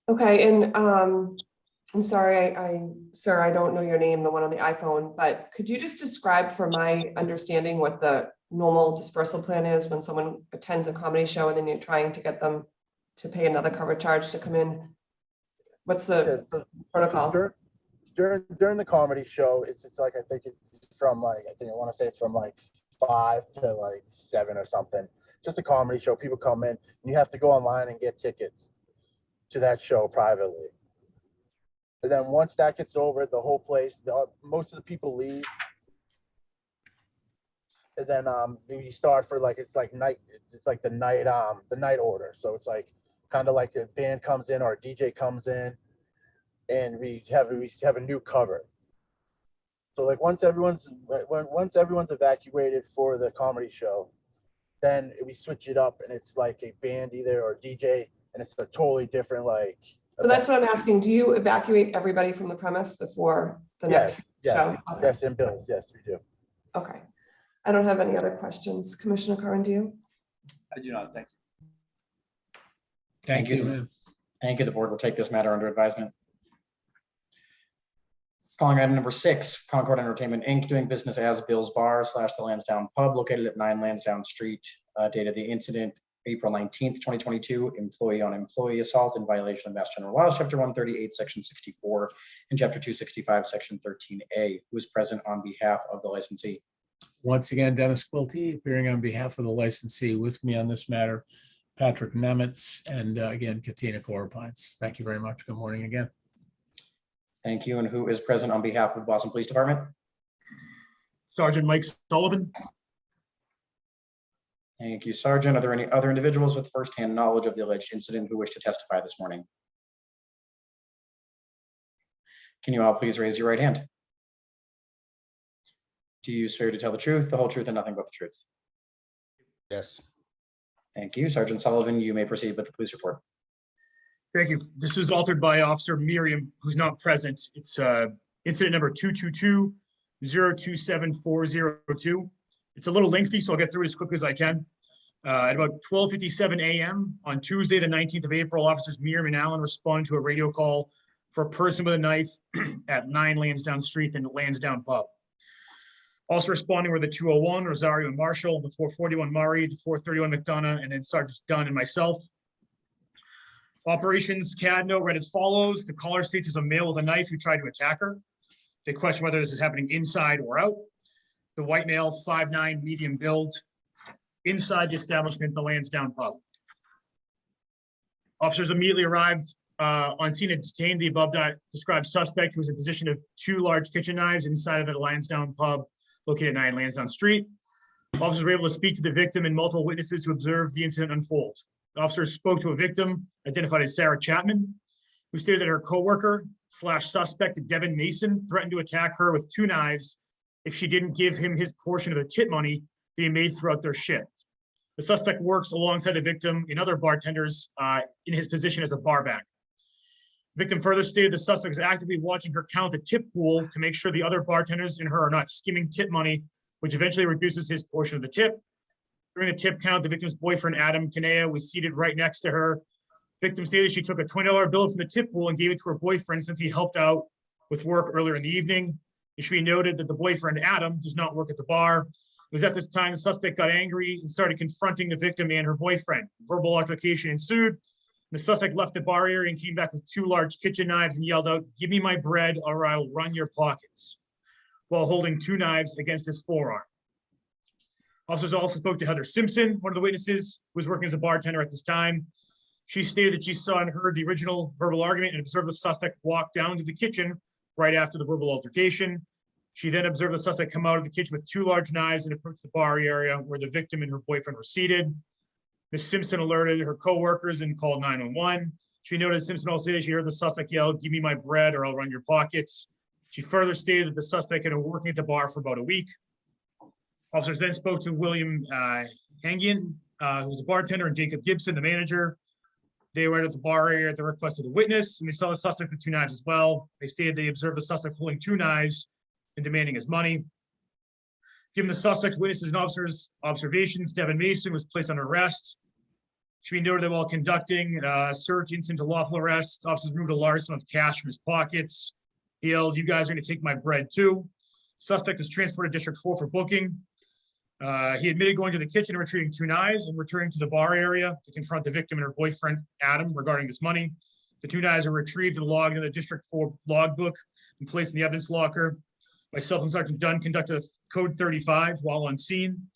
Speaker 3: Okay, and I'm sorry, sir, I don't know your name, the one on the iPhone, but could you just describe for my understanding what the normal dispersal plan is when someone attends a comedy show and then you're trying to get them to pay another cover charge to come in? What's the protocol?
Speaker 12: During the comedy show, it's like, I think it's from like, I want to say it's from like 5 to like 7 or something. Just a comedy show. People come in, and you have to go online and get tickets to that show privately. And then once that gets over, the whole place, most of the people leave. And then we start for like, it's like the night order. So it's like kind of like the band comes in or a DJ comes in, and we have a new cover. So like once everyone's evacuated for the comedy show, then we switch it up and it's like a band either or DJ, and it's a totally different like.
Speaker 3: So that's what I'm asking. Do you evacuate everybody from the premise before the next show? Okay.
Speaker 12: Yes, and bills. Yes, we do.
Speaker 3: Okay. I don't have any other questions. Commissioner Curran, do you?
Speaker 13: I do not, thank you.
Speaker 10: Thank you.
Speaker 1: Thank you. The board will take this matter under advisement. Calling item number 6, Concord Entertainment Inc. doing business as Bill's Bar / the Lansdowne Pub located at 9 Lansdowne Street. Date of the incident, April 19th, 2022. Employee on employee assault in violation of Mass General Laws, Chapter 138, Section 64, and Chapter 265, Section 13A. Who is present on behalf of the licensee?
Speaker 10: Once again, Dennis Quilty, appearing on behalf of the licensee. With me on this matter, Patrick Nemitz, and again, Katina Corpines. Thank you very much. Good morning again.
Speaker 1: Thank you. And who is present on behalf of the Boston Police Department?
Speaker 13: Sergeant Mike Sullivan.
Speaker 1: Thank you, Sergeant. Are there any other individuals with firsthand knowledge of the alleged incident who wish to testify this morning? Can you all please raise your right hand? Do you swear to tell the truth, the whole truth, and nothing but the truth?
Speaker 14: Yes.
Speaker 1: Thank you. Sergeant Sullivan, you may proceed with the police report.
Speaker 13: Thank you. This was altered by Officer Miriam, who's not present. It's incident number 222-027402. It's a little lengthy, so I'll get through it as quickly as I can. At about 12:57 a.m. on Tuesday, the 19th of April, officers Miriam and Allen responded to a radio call for a person with a knife at 9 Lansdowne Street in the Lansdowne Pub. Also responding were the 201, Rosario and Marshall, the 441 Murray, the 431 McDonough, and then Sergeant Dunn and myself. Operations CAD note read as follows. The caller states there's a male with a knife who tried to attack her. They question whether this is happening inside or out. The white male, 5'9", medium build, inside the establishment, the Lansdowne Pub. Officers immediately arrived on scene and detained the above described suspect, who was in possession of 2 large kitchen knives inside of the Lansdowne Pub located at 9 Lansdowne Street. Officers were able to speak to the victim and multiple witnesses who observed the incident unfold. The officers spoke to a victim identified as Sarah Chapman, who stated that her coworker / suspect Devin Mason threatened to attack her with 2 knives if she didn't give him his portion of the tip money that he made throughout their shift. The suspect works alongside the victim and other bartenders in his position as a barback. The victim further stated the suspect is actively watching her count the tip pool to make sure the other bartenders and her are not skimming tip money, which eventually reduces his portion of the tip. During the tip count, the victim's boyfriend, Adam Kanea, was seated right next to her. Victim stated she took a $20 bill from the tip pool and gave it to her boyfriend since he helped out with work earlier in the evening. It should be noted that the boyfriend, Adam, does not work at the bar. It was at this time the suspect got angry and started confronting the victim and her boyfriend. Verbal altercation ensued. The suspect left the bar area and came back with 2 large kitchen knives and yelled out, "Give me my bread or I'll run your pockets," while holding 2 knives against his forearm. Officers also spoke to Heather Simpson, one of the witnesses, who was working as a bartender at this time. She stated that she saw and heard the original verbal argument and observed the suspect walk down to the kitchen right after the verbal altercation. She then observed the suspect come out of the kitchen with 2 large knives and approach the bar area where the victim and her boyfriend were seated. Ms. Simpson alerted her coworkers and called 911. She noted Simpson also said she heard the suspect yell, "Give me my bread or I'll run your pockets." She further stated that the suspect had been working at the bar for about a week. Officers then spoke to William Hangian, who was a bartender, and Jacob Gibson, the manager. They were at the bar area at the request of the witness, and they saw the suspect with 2 knives as well. They stated they observed the suspect holding 2 knives and demanding his money. Given the suspect, witnesses, and officers' observations, Devin Mason was placed under arrest. It should be noted that while conducting a search into lawful arrest, officers removed a large sum of cash from his pockets. He yelled, "You guys are going to take my bread too." Suspect was transported to District 4 for booking. He admitted going to the kitchen and retrieving 2 knives and returning to the bar area to confront the victim and her boyfriend, Adam, regarding this money. The 2 knives were retrieved and logged in the District 4 logbook and placed in the evidence locker. Myself and Sergeant Dunn conducted a code 35 while on scene.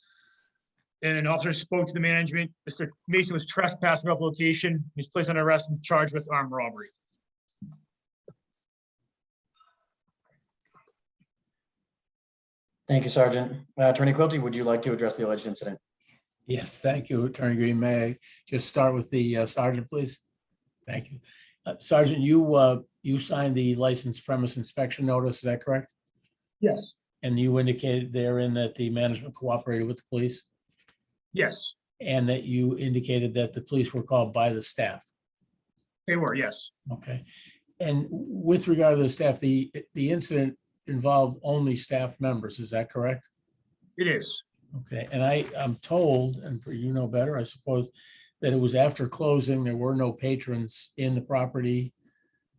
Speaker 13: And an officer spoke to the management. Mr. Mason was trespassing off location. He was placed under arrest and charged with armed robbery.
Speaker 1: Thank you, Sergeant. Attorney Quilty, would you like to address the alleged incident?
Speaker 10: Yes, thank you, Attorney Green. May I just start with the sergeant, please? Thank you. Sergeant, you signed the license premise inspection notice, is that correct?
Speaker 13: Yes.
Speaker 10: And you indicated therein that the management cooperated with the police?
Speaker 13: Yes,
Speaker 10: And that you indicated that the police were called by the staff?
Speaker 13: they were, yes.
Speaker 10: Okay. And with regard to the staff, the incident involved only staff members, is that correct?
Speaker 13: It is.
Speaker 10: Okay, and I'm told, and you know better, I suppose, that it was after closing, there were no patrons in the property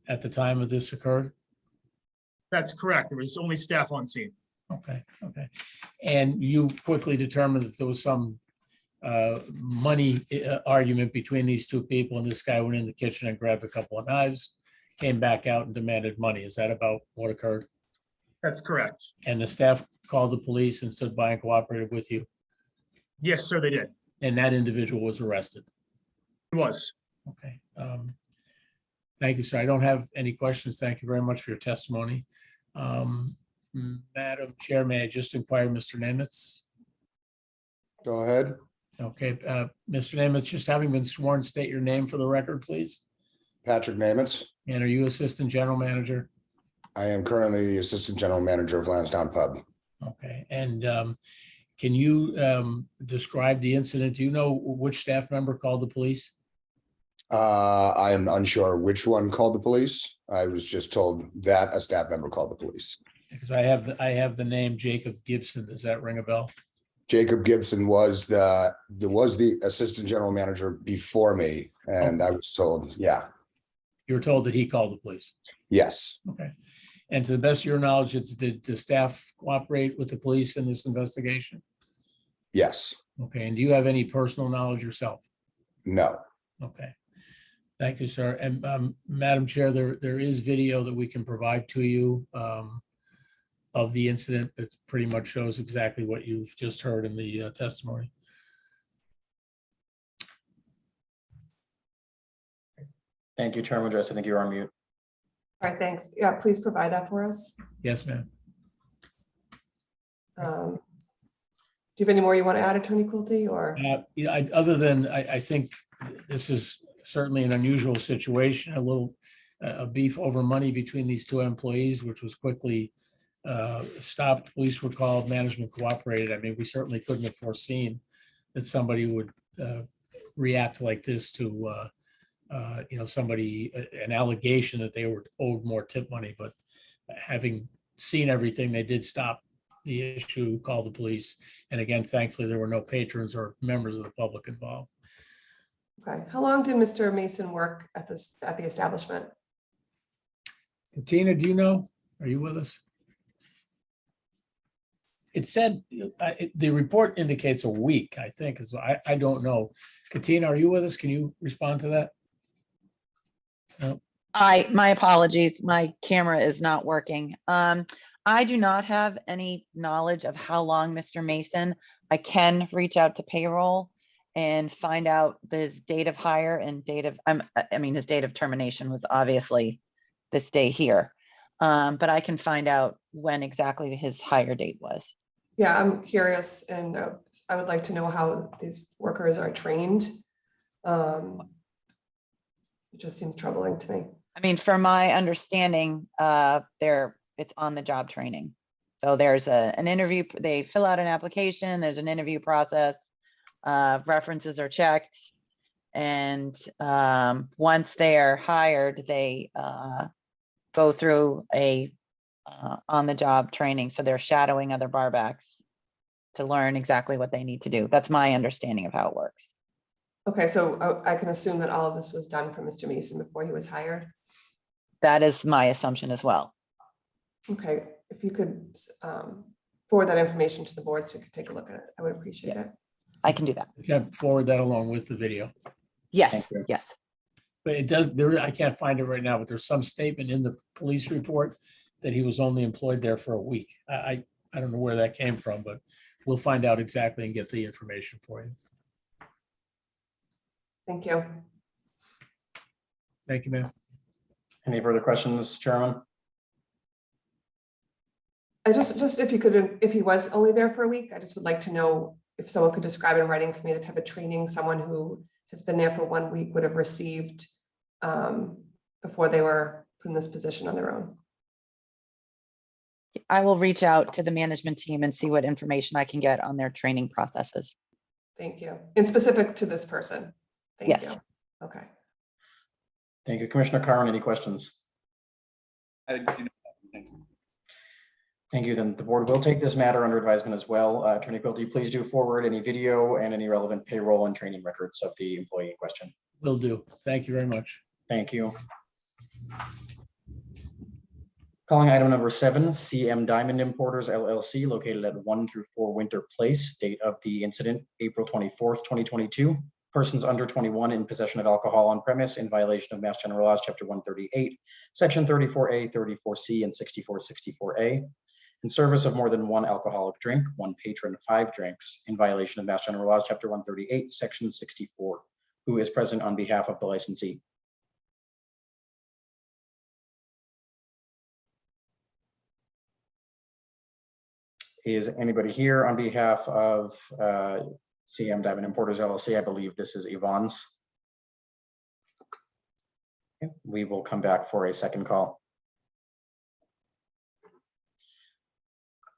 Speaker 10: at the time of this occurred?
Speaker 13: That's correct. There was only staff on scene.
Speaker 10: Okay. And you quickly determined that there was some money argument between these 2 people, and this guy went in the kitchen and grabbed a couple of knives, came back out and demanded money. Is that about what occurred?
Speaker 13: That's correct.
Speaker 10: And the staff called the police and stood by and cooperated with you,
Speaker 13: Yes, sir, they did.
Speaker 10: and that individual was arrested?
Speaker 13: It was.
Speaker 10: Okay. Thank you, sir. I don't have any questions. Thank you very much for your testimony. Madam Chair, may I just inquire, Mr. Nemitz?
Speaker 14: Go ahead.
Speaker 10: Okay, Mr. Nemitz, just having been sworn, state your name for the record, please.
Speaker 14: Patrick Nemitz.
Speaker 10: And are you Assistant General Manager?
Speaker 14: I am currently the Assistant General Manager of Lansdowne Pub.
Speaker 10: Okay, and can you describe the incident? Do you know which staff member called the police?
Speaker 14: I am unsure which one called the police. I was just told that a staff member called the police.
Speaker 10: Because I have the name Jacob Gibson. Does that ring a bell?
Speaker 14: Jacob Gibson was the Assistant General Manager before me, and I was told, yeah,
Speaker 10: You were told that he called the police.
Speaker 14: yes,
Speaker 10: Okay. And to the best of your knowledge, did the staff cooperate with the police in this investigation?
Speaker 14: yes,
Speaker 10: Okay, and do you have any personal knowledge yourself?
Speaker 14: no.
Speaker 10: Okay. Thank you, sir. And Madam Chair, there is video that we can provide to you of the incident that pretty much shows exactly what you've just heard in the testimony.
Speaker 1: Thank you, Chairman Dress. I think you're on mute.
Speaker 3: All right, thanks. Yeah, please provide that for us.
Speaker 10: Yes, ma'am.
Speaker 3: Do you have any more you want to add, Attorney Quilty, or?
Speaker 10: Other than, I think this is certainly an unusual situation, a beef over money between these 2 employees, which was quickly stopped. Police were called, management cooperated. I mean, we certainly couldn't have foreseen that somebody would react like this to, somebody, an allegation that they were owed more tip money, but having seen everything, they did stop the issue, called the police. And again, thankfully, there were no patrons or members of the public involved.
Speaker 3: Okay, how long did Mr. Mason work at the establishment?
Speaker 10: Katina, do you know? Are you with us? It said, the report indicates a week, I think, so I don't know. Katina, are you with us? Can you respond to that?
Speaker 15: My apologies. My camera is not working. I do not have any knowledge of how long Mr. Mason. I can reach out to payroll and find out his date of hire and date of, I mean, his date of termination was obviously this day here. But I can find out when exactly his hire date was.
Speaker 3: Yeah, I'm curious, and I would like to know how these workers are trained. It just seems troubling to me.
Speaker 15: I mean, from my understanding, it's on the job training. So there's an interview, they fill out an application, there's an interview process, references are checked. And once they're hired, they go through a on-the-job training. So they're shadowing other barbacks to learn exactly what they need to do. That's my understanding of how it works.
Speaker 3: Okay, so I can assume that all of this was done for Mr. Mason before he was hired.
Speaker 15: That is my assumption as well.
Speaker 3: Okay, if you could forward that information to the board so we could take a look at it, I would appreciate it.
Speaker 15: I can do that.
Speaker 10: Okay, forward that along with the video.
Speaker 15: Yes, yes.
Speaker 10: But it does, I can't find it right now, but there's some statement in the police report that he was only employed there for a week. I don't know where that came from, but we'll find out exactly and get the information for you.
Speaker 3: Thank you.
Speaker 10: Thank you, ma'am.
Speaker 1: Any further questions, Chairman?
Speaker 3: I just if you could, if he was only there for a week, I just would like to know if someone could describe in writing for me the type of training someone who has been there for 1 week would have received before they were put in this position on their own.
Speaker 15: I will reach out to the management team and see what information I can get on their training processes.
Speaker 3: Thank you. And specific to this person. Thank
Speaker 15: Yes.
Speaker 3: you. Okay.
Speaker 1: Thank you. Commissioner Carn, any questions?
Speaker 16: Thank you.
Speaker 1: Thank you. Then the board will take this matter under advisement as well. Attorney Quilty, please do forward any video and any relevant payroll and training records of the employee in question.
Speaker 10: Will do. Thank you very much.
Speaker 1: Thank you. Calling item number 7, CM Diamond Importers LLC, located at 1 through 4 Winter Place. Date of the incident, April 24th, 2022. Persons under 21 in possession of alcohol on premise in violation of Mass General Laws, Chapter 138, Section 34A, 34C, and 6464A. In service of more than one alcoholic drink, one patron, 5 drinks, in violation of Mass General Laws, Chapter 138, Section 64. Who is present on behalf of the licensee? Is anybody here on behalf of CM Diamond Importers LLC? I believe this is Yvonne's. Okay, we will come back for a second call.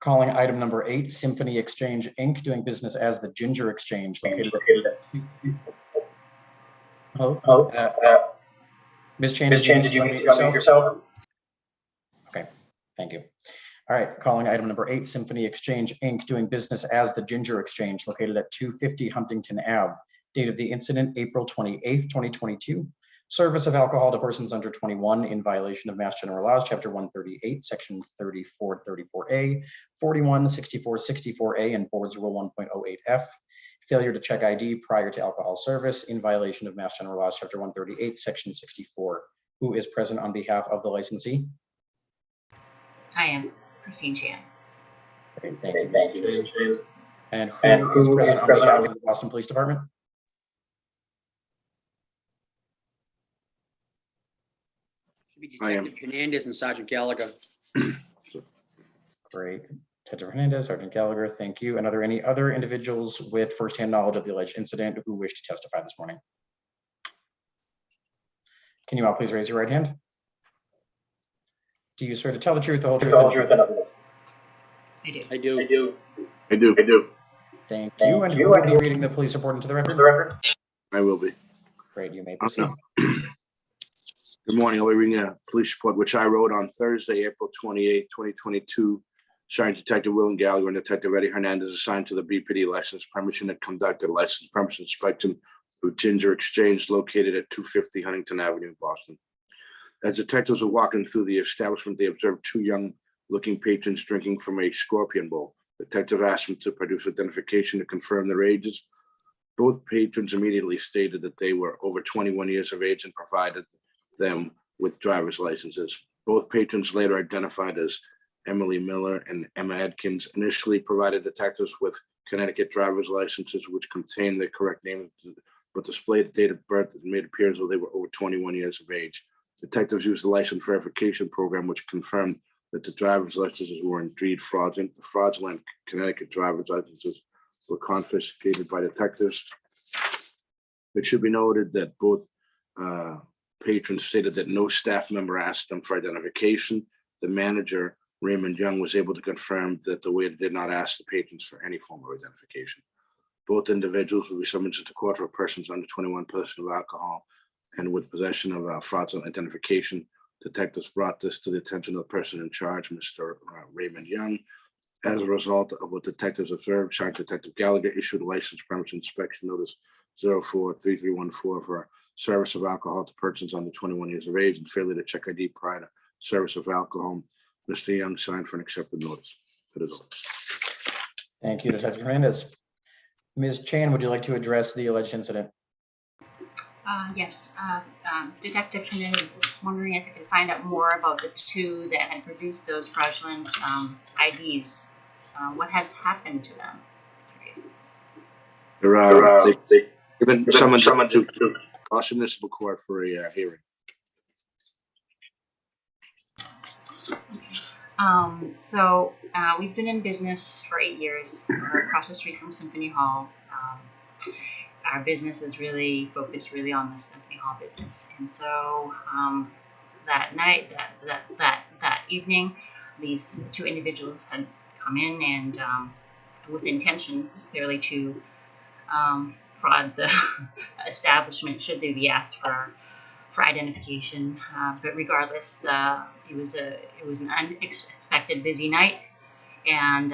Speaker 1: Calling item number 8, Symphony Exchange Inc., doing business as the Ginger Exchange, located at Ms. Chan, did you need to unmute yourself? Okay, thank you. All right, calling item number 8, Symphony Exchange Inc., doing business as the Ginger Exchange, located at 250 Huntington Ave. Date of the incident, April 28th, 2022. Service of alcohol to persons under 21 in violation of Mass General Laws, Chapter 138, Section 3434A, 41, 64, 64A, and Board's Rule 1.08F. Failure to check ID prior to alcohol service in violation of Mass General Laws, Chapter 138, Section 64. Who is present on behalf of the licensee?
Speaker 17: I am Christine Chan.
Speaker 1: Great, thank you, Ms. Chan. And who is present on behalf of the Boston Police Department?
Speaker 5: Should be Detective Hernandez and Sergeant Gallagher.
Speaker 1: Great. Detective Hernandez, Sergeant Gallagher, thank you. And are there any other individuals with firsthand knowledge of the alleged incident who wish to testify this morning? Can you all please raise your right hand? Do you swear to tell the truth, the whole truth, and nothing but the truth?
Speaker 17: I do.
Speaker 5: I do.
Speaker 4: I do.
Speaker 1: Thank you. And who will be reading the police report into the record?
Speaker 4: I will be.
Speaker 1: Great, you may proceed.
Speaker 18: Good morning. I'll be reading a police report, which I wrote on Thursday, April 28, 2022. Sergeant Detective William Gallagher and Detective Eddie Hernandez assigned to the BPD license permission to conduct a license premise inspection through Ginger Exchange located at 250 Huntington Avenue, Boston. As detectives were walking through the establishment, they observed 2 young-looking patrons drinking from a scorpion bowl. Detective asked them to produce identification to confirm their ages. Both patrons immediately stated that they were over 21 years of age and provided them with driver's licenses. Both patrons later identified as Emily Miller and Emma Adkins initially provided detectives with Connecticut driver's licenses, which contained the correct name, but displayed the date of birth that made it appear as though they were over 21 years of age. Detectives used the license verification program, which confirmed that the driver's licenses were indeed fraudulent. The fraudulent Connecticut driver's licenses were confiscated by detectives. It should be noted that both patrons stated that no staff member asked them for identification. The manager, Raymond Young, was able to confirm that the waiter did not ask the patrons for any form of identification. Both individuals will be summoned to court for persons under 21 possession of alcohol and with possession of fraudulent identification. Detectives brought this to the attention of the person in charge, Mr. Raymond Young. As a result of what detectives observed, Sergeant Detective Gallagher issued a license premise inspection notice 043314 for service of alcohol to persons under 21 years of age and failure to check ID prior to service of alcohol. Mr. Young signed for an accepted notice. That is all.
Speaker 1: Thank you, Detective Hernandez. Ms. Chan, would you like to address the alleged incident?
Speaker 17: Yes, Detective Hernandez was wondering if I could find out more about the two that had produced those fraudulent IDs. What has happened to them?
Speaker 18: They've been summoned to Boston Municipal Court for a hearing.
Speaker 17: We've been in business for 8 years. We're across the street from Symphony Hall. Our business is really focused on the Symphony Hall business. And so that night, that evening, these two individuals had come in and with intention clearly to fraud the establishment should they be asked for identification. But regardless, it was an unexpected busy night, and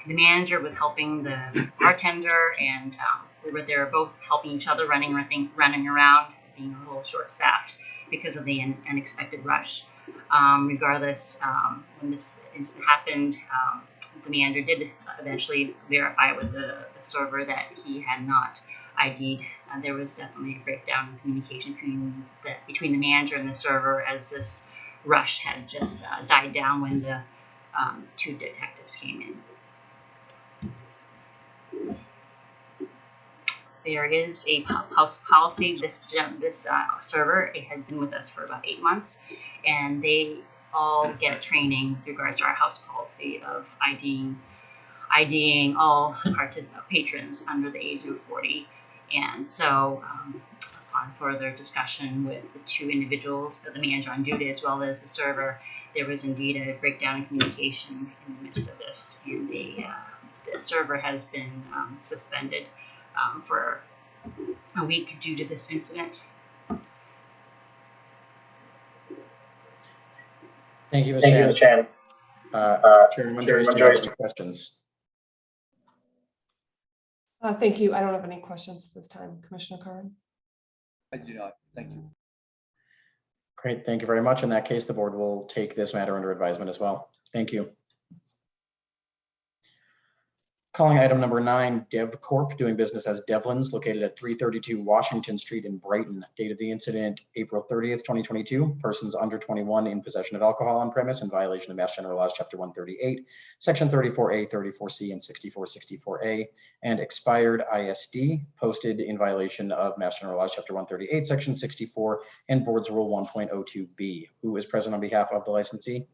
Speaker 17: the manager was helping the bartender, and they were both helping each other, running around, being a little short-staffed because of the unexpected rush. Regardless, when this incident happened, the manager did eventually verify with the server that he had not ID'd. There was definitely a breakdown in communication between the manager and the server, as this rush had just died down when the two detectives came in. There is a house policy. This server, it had been with us for about 8 months, and they all get training with regards to our house policy of IDing all patrons under the age of 40. And so upon further discussion with the two individuals, the manager on duty as well as the server, there was indeed a breakdown in communication in the midst of this, and the server has been suspended for a week due to this incident.
Speaker 1: Thank you, Ms. Chan. Chairman Joyce, do you have any questions?
Speaker 3: Thank you. I don't have any questions at this time, Commissioner Carr.
Speaker 16: I do not. Thank you.
Speaker 1: Great, thank you very much. In that case, the board will take this matter under advisement as well. Thank you. Calling item number 9, Dev Corp. doing business as Devlin's, located at 332 Washington Street in Brighton. Date of the incident, April 30th, 2022. Persons under 21 in possession of alcohol on premise in violation of Mass General Laws, Chapter 138, Section 34A, 34C, and 6464A, and expired ISD, posted in violation of Mass General Laws, Chapter 138, Section 64, and Board's Rule 1.02B. Who is present on behalf of the licensee?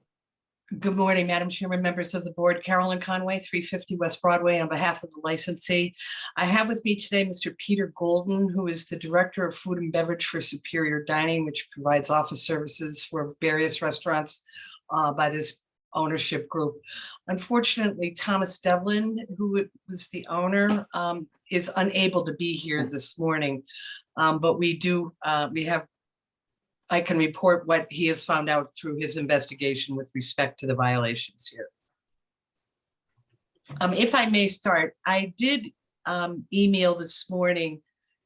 Speaker 19: Good morning, Madam Chairman, members of the board. Carolyn Conway, 350 West Broadway, on behalf of the licensee. I have with me today Mr. Peter Golden, who is the Director of Food and Beverage for Superior Dining, which provides office services for various restaurants by this ownership group. Unfortunately, Thomas Devlin, who was the owner, is unable to be here this morning. But I can report what he has found out through his investigation with respect to the violations here. If I may start, I did email this morning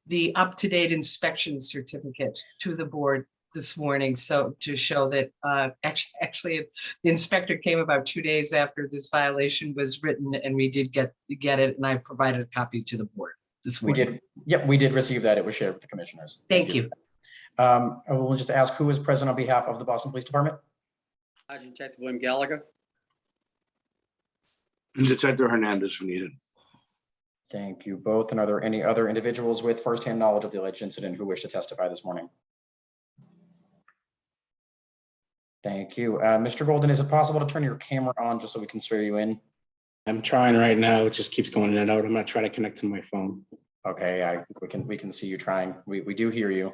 Speaker 19: the up-to-date inspection certificate to the board this morning, so to show that actually the inspector came about 2 days after this violation was written, and we did get it, and I've provided a copy to the board this morning.
Speaker 1: We did. Yep, we did receive that. It was shared with the commissioners.
Speaker 19: Thank you.
Speaker 1: I will just ask who is present on behalf of the Boston Police Department?
Speaker 5: Sergeant Detective William Gallagher.
Speaker 18: And Detective Hernandez if needed.
Speaker 1: Thank you both. And are there any other individuals with firsthand knowledge of the alleged incident who wish to testify this morning? Thank you. Mr. Golden, is it possible to turn your camera on just so we can swear you in?
Speaker 2: I'm trying right now. It just keeps going in and out. I'm gonna try to connect to my phone.
Speaker 1: Okay, I think we can see you trying. We do hear you.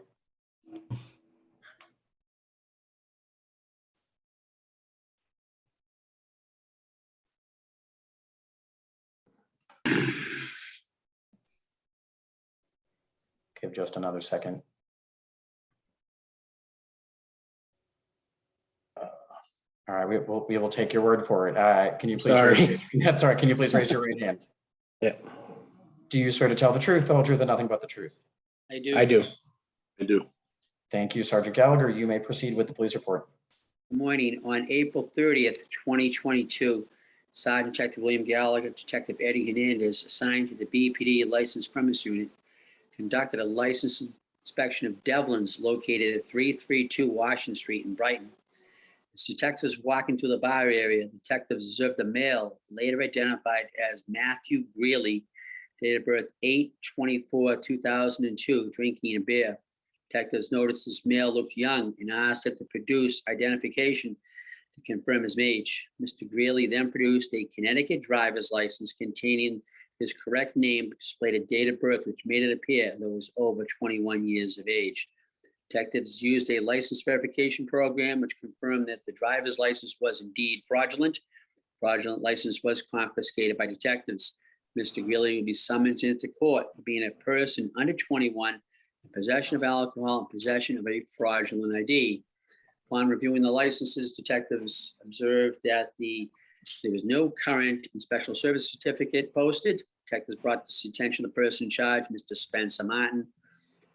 Speaker 1: Give just another second. All right, we will take your word for it. Can you please?
Speaker 2: Sorry.
Speaker 1: That's all right. Can you please raise your right hand?
Speaker 2: Yeah,
Speaker 1: Do you swear to tell the truth, the whole truth, and nothing but the truth?
Speaker 5: I do.
Speaker 2: I do.
Speaker 18: I do.
Speaker 1: Thank you, Sergeant Gallagher. You may proceed with the police report.
Speaker 5: Good morning. On April 30th, 2022, Sergeant Detective William Gallagher, Detective Eddie Hernandez, assigned to the BPD Licensed Premise Unit, conducted a license inspection of Devlin's located at 332 Washington Street in Brighton. As detectives walking through the bar area, detectives observed a male later identified as Matthew Greeley, date of birth 8/24/2002, drinking a beer. Detectives noticed this male looked young and asked it to produce identification to confirm his age. Mr. Greeley then produced a Connecticut driver's license containing his correct name, but displayed a date of birth which made it appear that he was over 21 years of age. Detectives used a license verification program which confirmed that the driver's license was indeed fraudulent. Fraudulent license was confiscated by detectives. Mr. Greeley will be summoned into court for being a person under 21 in possession of alcohol and possession of a fraudulent ID. Upon reviewing the licenses, detectives observed that there was no current and special service certificate posted. Detectives brought to the attention of the person in charge, Mr. Spencer Martin.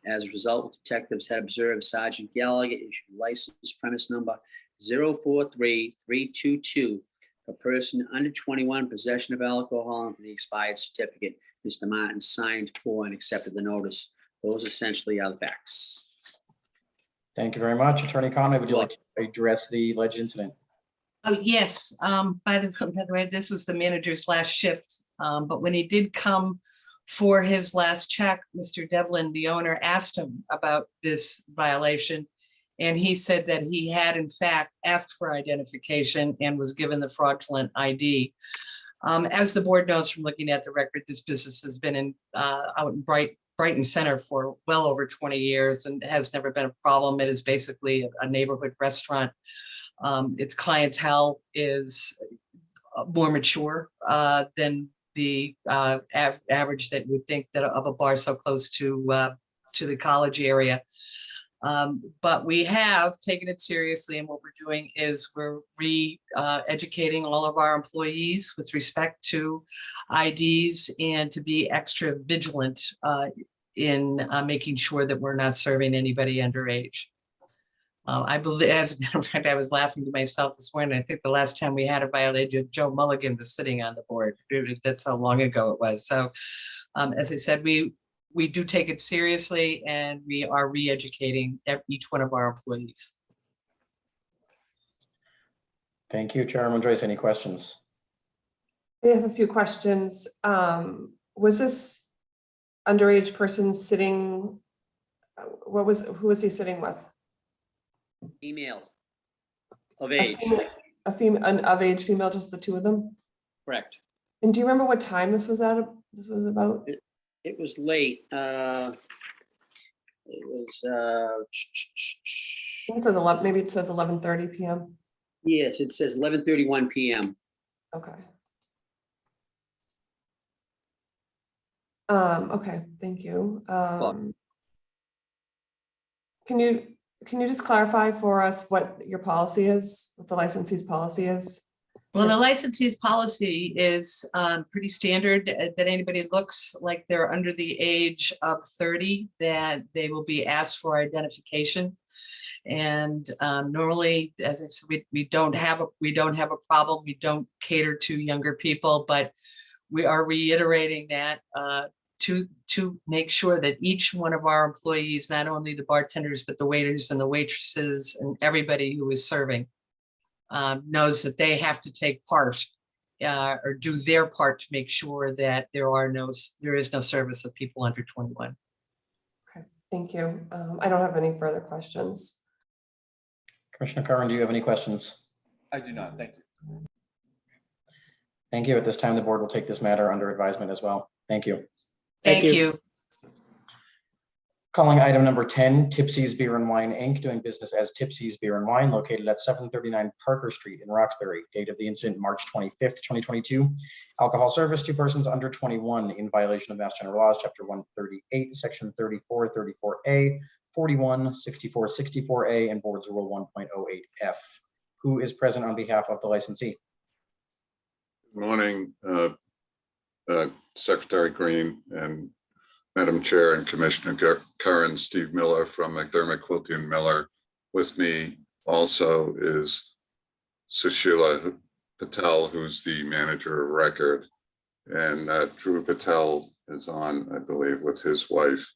Speaker 5: As a result, detectives had observed Sergeant Gallagher issued license premise number 043322, a person under 21 possession of alcohol and for the expired certificate. Mr. Martin signed for and accepted the notice. Those essentially are the facts.
Speaker 1: Thank you very much. Attorney Conway, would you like to address the alleged incident?
Speaker 19: Oh, yes. By the way, this was the manager's last shift. But when he did come for his last check, Mr. Devlin, the owner, asked him about this violation. And he said that he had in fact asked for identification and was given the fraudulent ID. As the board knows from looking at the record, this business has been out in Brighton Center for well over 20 years and has never been a problem. It is basically a neighborhood restaurant. Its clientele is more mature than the average that you would think that of a bar so close to the college area. But we have taken it seriously, and what we're doing is we're educating all of our employees with respect to IDs and to be extra vigilant in making sure that we're not serving anybody underage. I believe, as a matter of fact, I was laughing to myself this morning. I think the last time we had a violation, Joe Mulligan was sitting on the board. That's how long ago it was. So as I said, we do take it seriously, and we are re-educating each one of our employees.
Speaker 1: Thank you, Chairman Joyce. Any questions?
Speaker 3: We have a few questions. Was this underage person sitting? Who was he sitting with?
Speaker 5: Female of age.
Speaker 3: A female, an of age female, just the two of them?
Speaker 5: Correct.
Speaker 3: And do you remember what time this was about?
Speaker 5: It was late. It was.
Speaker 3: I think it says 11, maybe it says 11:30 p.m.
Speaker 5: Yes, it says 11:31 p.m.
Speaker 3: Okay. Okay, thank you. Can you just clarify for us what your policy is, what the licensee's policy is?
Speaker 19: Well, the licensee's policy is pretty standard, that anybody looks like they're under the age of 30, that they will be asked for identification. And normally, as I said, we don't have a problem. We don't cater to younger people, but we are reiterating that to make sure that each one of our employees, not only the bartenders, but the waiters and the waitresses and everybody who is serving, knows that they have to take part or do their part to make sure that there is no service of people under 21.
Speaker 3: Okay, thank you. I don't have any further questions.
Speaker 1: Commissioner Curran, do you have any questions?
Speaker 16: I do not. Thank you.
Speaker 1: Thank you. At this time, the board will take this matter under advisement as well. Thank you.
Speaker 19: Thank you.
Speaker 1: Calling item number 10, Tipsy's Beer and Wine, Inc., doing business as Tipsy's Beer and Wine, located at 739 Parker Street in Roxbury. Date of the incident, March 25th, 2022. Alcohol service to persons under 21 in violation of Mass General Laws, Chapter 138, Section 34, 34A, 41, 64, 64A, and Board's Rule 1.08F. Who is present on behalf of the licensee?
Speaker 20: Good morning, Secretary Green and Madam Chair and Commissioner Curran. Steve Miller from McDermott, Quilty and Miller. With me also is Sushila Patel, who's the manager of record. And Drew Patel is on, I believe, with his wife.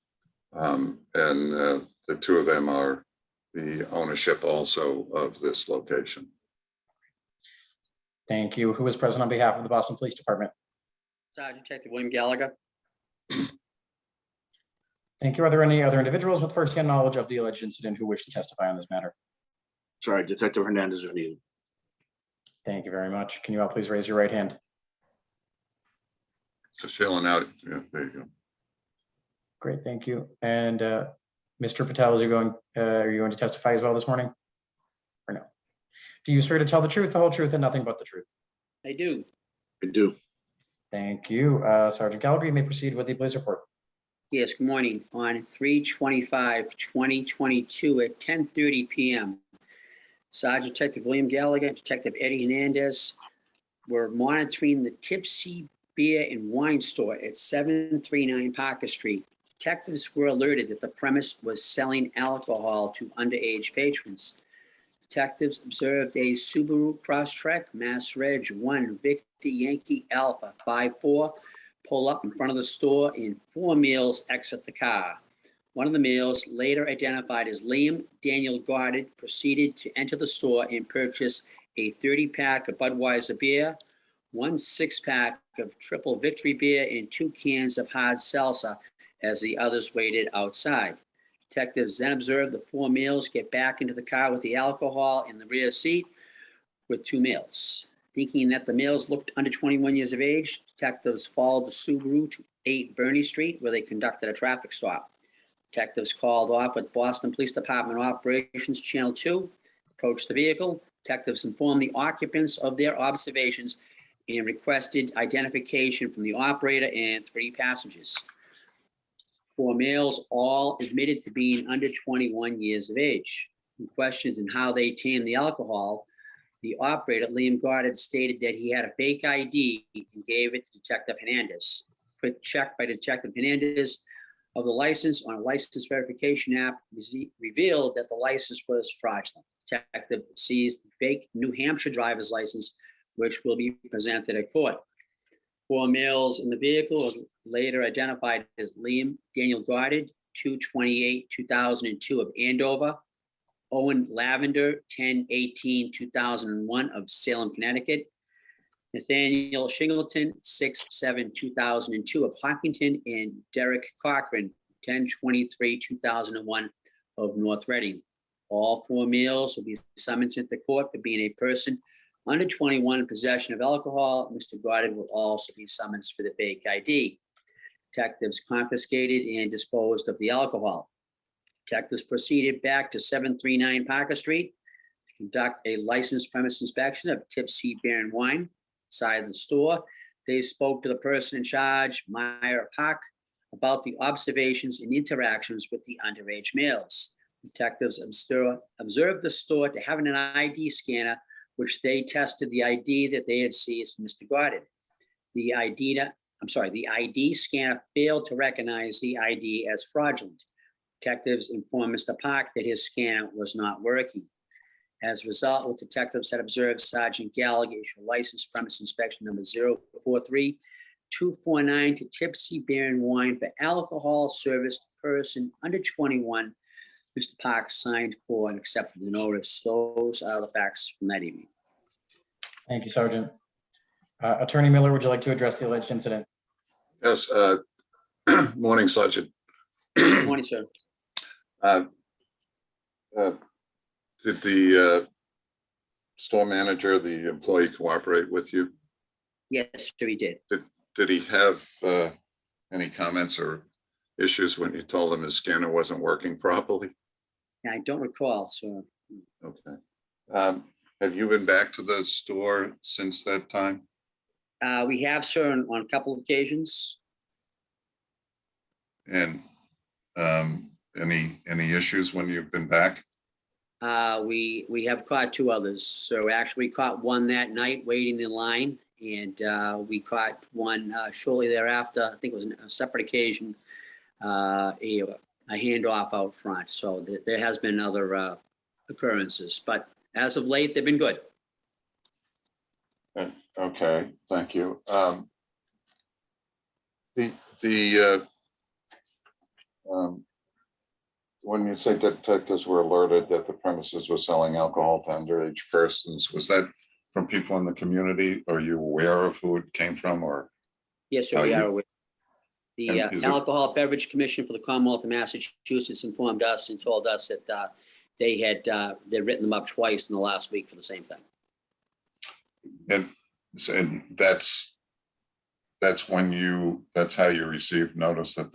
Speaker 20: The two of them are the ownership also of this location.
Speaker 1: Thank you. Who is present on behalf of the Boston Police Department?
Speaker 5: Sergeant Detective William Gallagher.
Speaker 1: Thank you. Are there any other individuals with firsthand knowledge of the alleged incident who wish to testify on this matter?
Speaker 18: Sorry, Detective Hernandez if needed.
Speaker 1: Thank you very much. Can you all please raise your right hand?
Speaker 20: So shailing out, yeah, there you go.
Speaker 1: Great, thank you. And Mr. Patel, are you going to testify as well this morning? Or no? Do you swear to tell the truth, the whole truth, and nothing but the truth?
Speaker 5: I do.
Speaker 18: I do.
Speaker 1: Thank you. Sergeant Gallagher, you may proceed with the police report.
Speaker 5: Yes, good morning. On 3/25/2022 at 10:30 p.m., Sergeant Detective William Gallagher, Detective Eddie Hernandez were monitoring the Tipsy Beer and Wine store at 739 Parker Street. Detectives were alerted that the premise was selling alcohol to underage patrons. Detectives observed a Subaru Crosstrek Mass Reg 1 Victor Yankee Alpha 54 pull up in front of the store and 4 males exit the car. One of the males, later identified as Liam Daniel Goddard, proceeded to enter the store and purchase a 30-pack of Budweiser beer, 1 6-pack of Triple Victory beer, and 2 cans of hard seltzer as the others waited outside. Detectives then observed the 4 males get back into the car with the alcohol in the rear seat with 2 males. Thinking that the males looked under 21 years of age, detectives followed the Subaru to 8 Bernie Street, where they conducted a traffic stop. Detectives called off with Boston Police Department Operations Channel 2, approached the vehicle. Detectives informed the occupants of their observations and requested identification from the operator and 3 passengers. 4 males, all admitted to being under 21 years of age. When questioned on how they obtained the alcohol, the operator, Liam Goddard, stated that he had a fake ID and gave it to Detective Hernandez. Quick check by Detective Hernandez of the license on a license verification app revealed that the license was fraudulent. Detective seized the fake New Hampshire driver's license, which will be presented at court. 4 males in the vehicle were later identified as Liam Daniel Goddard, 2/28/2002 of Andover, Owen Lavender, 10/18/2001 of Salem, Connecticut, Nathaniel Shingleton, 6/7/2002 of Hopkinton, and Derek Cochran, 10/23/2001 of North Reading. All 4 males will be summoned into court for being a person under 21 in possession of alcohol. Mr. Goddard will also be summoned for the fake ID. Detectives confiscated and disposed of the alcohol. Detectives proceeded back to 739 Parker Street to conduct a licensed premise inspection of Tipsy Beer and Wine side of the store. They spoke to the person in charge, Meyer Park, about the observations and interactions with the underage males. Detectives observed the store to have an ID scanner, which they tested the ID that they had seized from Mr. Goddard. The ID scanner failed to recognize the ID as fraudulent. Detectives informed Mr. Park that his scanner was not working. As a result, what detectives had observed, Sergeant Gallagher issued a license premise inspection number
Speaker 21: 249 to Tipsy Beer and Wine for alcohol service to person under 21. Mr. Parks signed for and accepted the notice. Those are the facts from that evening.
Speaker 1: Thank you, Sergeant. Attorney Miller, would you like to address the alleged incident?
Speaker 20: Yes, morning, Sergeant.
Speaker 21: Good morning, sir.
Speaker 20: Did the store manager, the employee, cooperate with you?
Speaker 21: Yes, sir, he did.
Speaker 20: Did he have any comments or issues when you told him his scanner wasn't working properly?
Speaker 21: I don't recall, sir.
Speaker 20: Okay. Have you been back to the store since that time?
Speaker 21: We have, sir, on a couple of occasions.
Speaker 20: And any issues when you've been back?
Speaker 21: We have caught two others. So actually we caught one that night waiting in line, and we caught one shortly thereafter. I think it was a separate occasion, a handoff out front. So there has been other occurrences, but as of late, they've been good.
Speaker 20: Okay, thank you. When you say detectives were alerted that the premises was selling alcohol to underage persons, was that from people in the community? Are you aware of who it came from, or?
Speaker 21: Yes, sir,
Speaker 20: Are
Speaker 21: we
Speaker 20: you-
Speaker 21: are aware. The
Speaker 20: And is it-
Speaker 21: Alcohol Beverage Commission for the Commonwealth of Massachusetts informed us and told us that they'd written them up twice in the last week for the same thing.
Speaker 20: And that's how you received notice that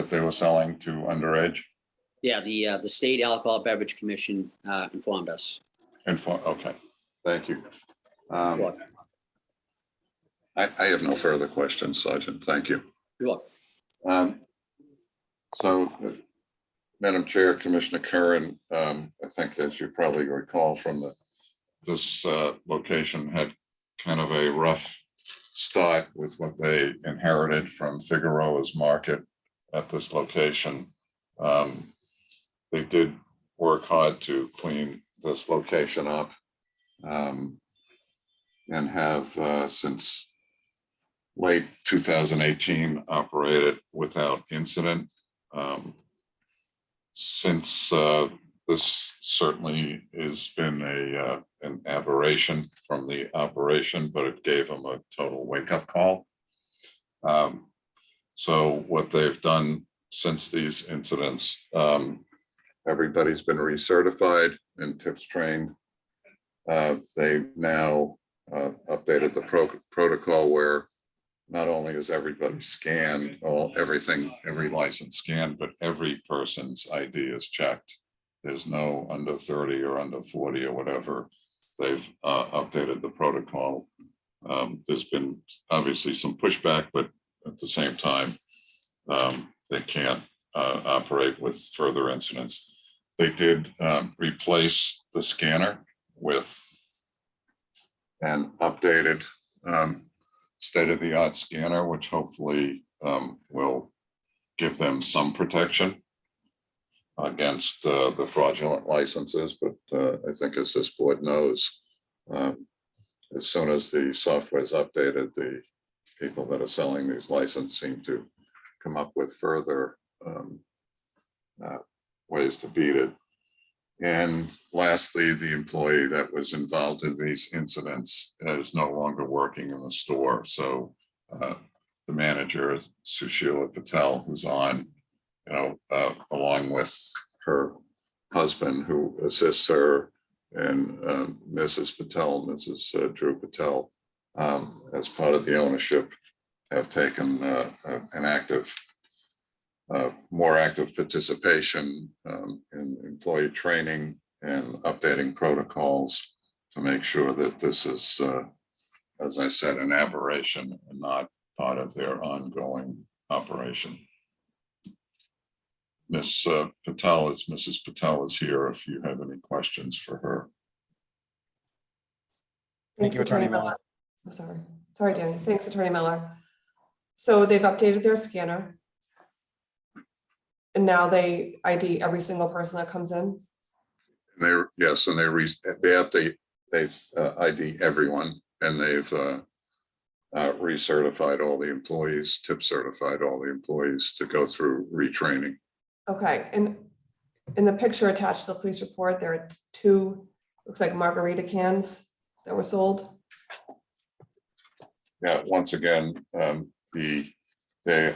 Speaker 20: they were selling to underage?
Speaker 21: Yeah, the State Alcohol Beverage Commission informed us.
Speaker 20: Okay, thank you.
Speaker 21: You're
Speaker 20: I have no further questions, Sergeant. Thank you.
Speaker 21: welcome.
Speaker 20: So, Madam Chair, Commissioner Curran, I think as you probably recall from this location had kind of a rough start with what they inherited from Figueroa's Market at this location. They did work hard to clean this location up and have since late 2018 operated without incident. Since this certainly has been an aberration from the operation, but it gave them a total wake-up call. So what they've done since these incidents, everybody's been recertified and tips trained. They now updated the protocol where not only is everybody scanned, every license scanned, but every person's ID is checked. There's no under 30 or under 40 or whatever. They've updated the protocol. There's been obviously some pushback, but at the same time, they can't operate with further incidents. They did replace the scanner with an updated state-of-the-art scanner, which hopefully will give them some protection against the fraudulent licenses. But I think as this board knows, as soon as the software is updated, the people that are selling these licenses seem to come up with further ways to beat it. And lastly, the employee that was involved in these incidents is no longer working in the store. So the manager, Sushila Patel, who's on, along with her husband who assists her, and Mrs. Patel, Mrs. Drew Patel, as part of the ownership, have taken more active participation in employee training and updating protocols to make sure that this is, as I said, an aberration and not part of their ongoing operation. Mrs. Patel is here if you have any questions for her.
Speaker 3: Thanks, Attorney Miller. I'm sorry. Sorry, Danny. Thanks, Attorney Miller. So they've updated their scanner. And now they ID every single person that comes in?
Speaker 20: They update, they ID everyone, and they've recertified all the employees, tip certified all the employees to go through retraining.
Speaker 3: Okay, and in the picture attached to the police report, there are two, looks like margarita cans that were sold.
Speaker 20: Yeah, once again, they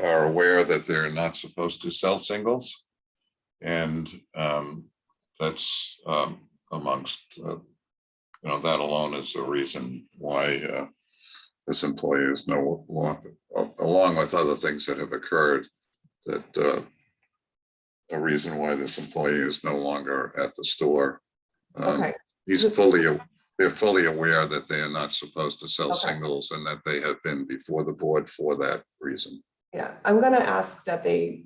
Speaker 20: are aware that they're not supposed to sell singles. And that's amongst, that alone is a reason why this employee is no longer, along with other things that have occurred, that a reason why this employee is no longer at the store.
Speaker 3: Okay.
Speaker 20: They're fully aware that they are not supposed to sell
Speaker 3: Okay.
Speaker 20: singles and that they have been before the board for that reason.
Speaker 3: Yeah, I'm gonna ask that they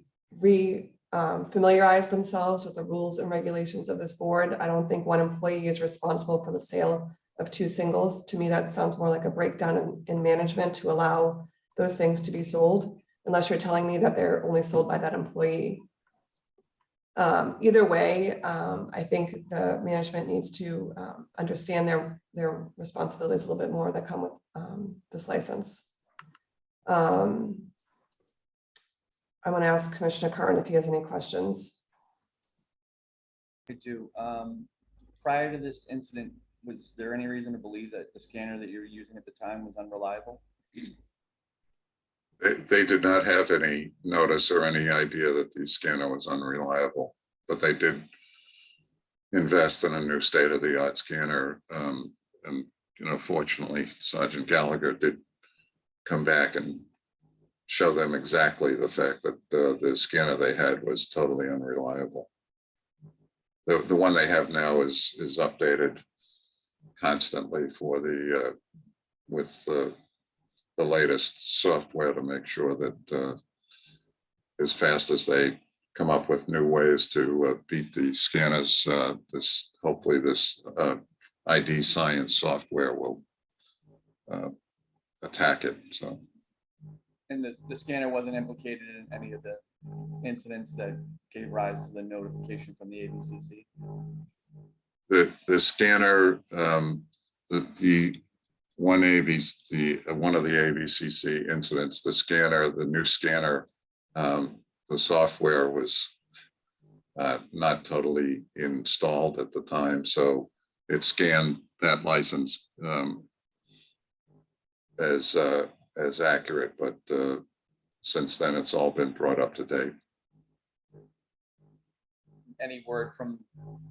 Speaker 3: familiarize themselves with the rules and regulations of this board. I don't think one employee is responsible for the sale of two singles. To me, that sounds more like a breakdown in management to allow those things to be sold, unless you're telling me that they're only sold by that employee. Either way, I think the management needs to understand their responsibilities a little bit more that come with this license. I want to ask Commissioner Curran if he has any questions.
Speaker 16: I do. Prior to this incident, was there any reason to believe that the scanner that you were using at the time was unreliable?
Speaker 20: They did not have any notice or any idea that the scanner was unreliable, but they did invest in a new state-of-the-art scanner. And fortunately, Sergeant Gallagher did come back and show them exactly the fact that the scanner they had was totally unreliable. The one they have now is updated constantly for the with the latest software to make sure that as fast as they come up with new ways to beat the scanners, hopefully this ID science software will attack it. So.
Speaker 16: And the scanner wasn't implicated in any of the incidents that gave rise to the notification from the ABCC?
Speaker 20: The scanner, the one of the ABCC incidents, the new scanner, the software was not totally installed at the time, so it scanned that license as accurate, but since then it's all been brought up to date.
Speaker 16: Any word from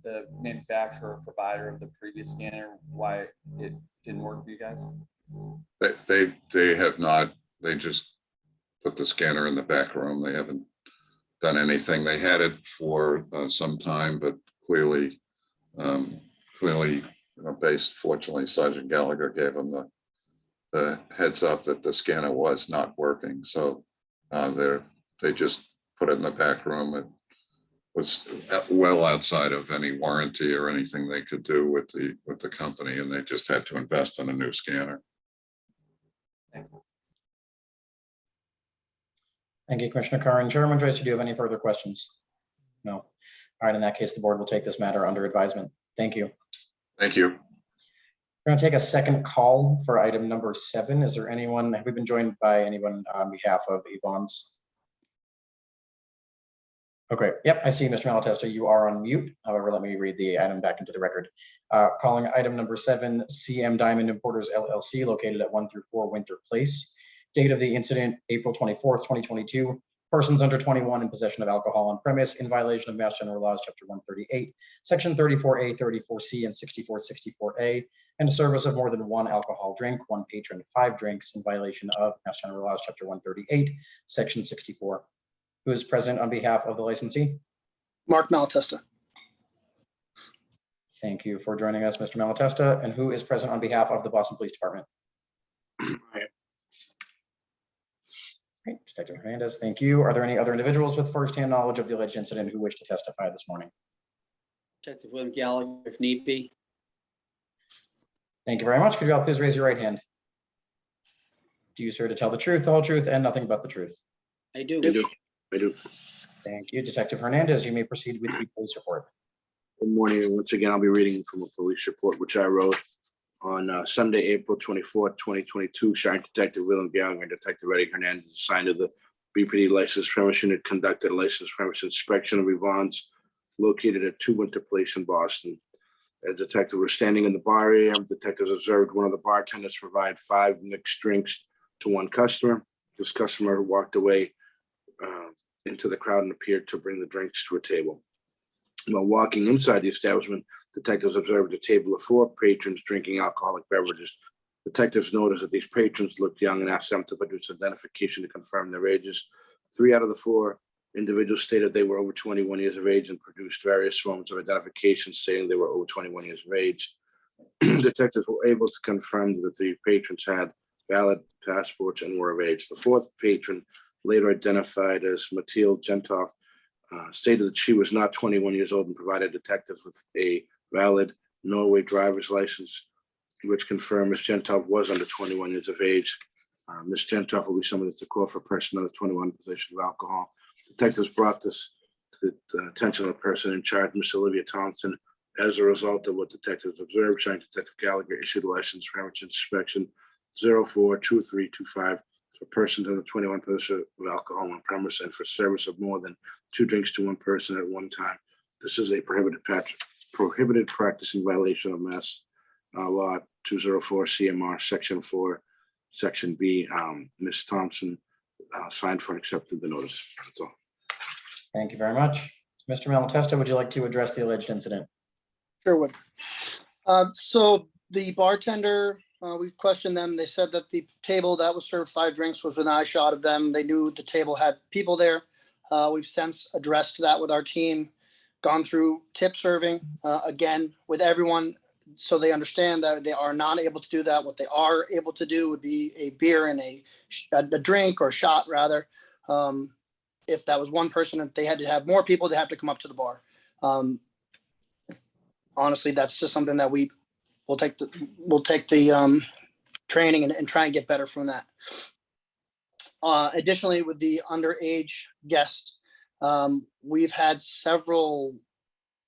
Speaker 16: the manufacturer or provider of the previous scanner why it didn't work for you guys?
Speaker 20: They have not. They just put the scanner in the back room. They haven't done anything. They had it for some time, but clearly, fortunately, Sergeant Gallagher gave them the heads up that the scanner was not working. So they just put it in the back room. It was well outside of any warranty or anything they could do with the company, and they just had to invest in a new scanner.
Speaker 16: Thank you.
Speaker 1: Thank you, Commissioner Curran. Chairman Joyce, do you have any further questions? No. All right, in that case, the board will take this matter under advisement. Thank you.
Speaker 20: Thank you.
Speaker 1: We're going to take a second call for item number 7. Is there anyone, have we been joined by anyone on behalf of Yvonne's? Okay, yep, I see Mr. Malatesta, you are on mute. However, let me read the item back into the record. Calling item number 7, CM Diamond Importers LLC, located at 1 through 4 Winter Place. Date of the incident, April 24th, 2022. Persons under 21 in possession of alcohol on premise in violation of Mass General Laws, Chapter 138, Section 34A, 34C, and 6464A, and service of more than one alcohol drink, one patron, 5 drinks in violation of Mass General Laws, Chapter 138, Section 64. Who is present on behalf of the licensee?
Speaker 8: Mark Malatesta.
Speaker 1: Thank you for joining us, Mr. Malatesta. And who is present on behalf of the Boston Police Department? Great, Detective Hernandez, thank you. Are there any other individuals with firsthand knowledge of the alleged incident who wish to testify this morning?
Speaker 21: Detective William Gallagher, if need be.
Speaker 1: Thank you very much. Could you all please raise your right hand? Do you swear to tell the truth, the whole truth, and nothing but the truth?
Speaker 21: I do.
Speaker 18: I do.
Speaker 1: Thank you. Detective Hernandez, you may proceed with the police report.
Speaker 18: Good morning. And once again, I'll be reading from a police report, which I wrote On Sunday, April 24th, 2022, Sergeant Detective William Gallagher and Detective Eddie Hernandez assigned to the BPD licensed premise unit conducted a licensed premise inspection of Yvonne's located at 2 Winter Place in Boston. As detectives were standing in the bar area, detectives observed one of the bartenders provide 5 mixed drinks to one customer. This customer walked away into the crowd and appeared to bring the drinks to a table. While walking inside the establishment, detectives observed a table of 4 patrons drinking alcoholic beverages. Detectives noticed that these patrons looked young and asked them to produce identification to confirm their ages. 3 out of the 4 individuals stated they were over 21 years of age and produced various forms of identification stating they were over 21 years of age. Detectives were able to confirm that the patrons had valid passports and were of age. The 4th patron, later identified as Mathilde Gentoff, stated that she was not 21 years old and provided detectives with a valid Norway driver's license, which confirmed Ms. Gentoff was under 21 years of age. Ms. Gentoff will be summoned to court for person under 21 possession of alcohol. Detectives brought this to the attention of the person in charge, Ms. Olivia Thompson. As a result of what detectives observed, Sergeant Detective Gallagher issued a license premise inspection 042325 for persons under 21 possession of alcohol on premise and for service of more than 2 drinks to one person at one time. This is a prohibited practice in violation of Mass Law 204 CMR Section 4, Section B. Ms. Thompson signed for and accepted the notice. That's all.
Speaker 1: Thank you very much. Mr. Malatesta, would you like to address the alleged incident?
Speaker 8: Sure would. So the bartender, we questioned them. They said that the table that was served 5 drinks was within eye shot of them. They knew the table had people there. We've since addressed that with our team, gone through tip serving again with everyone, so they understand that they are not able to do that. What they are able to do would be a beer and a drink or shot rather. If that was one person, if they had to have more people, they have to come up to the bar. Honestly, that's just something that we'll take the training and try and get better from that. Additionally, with the underage guests, we've had several.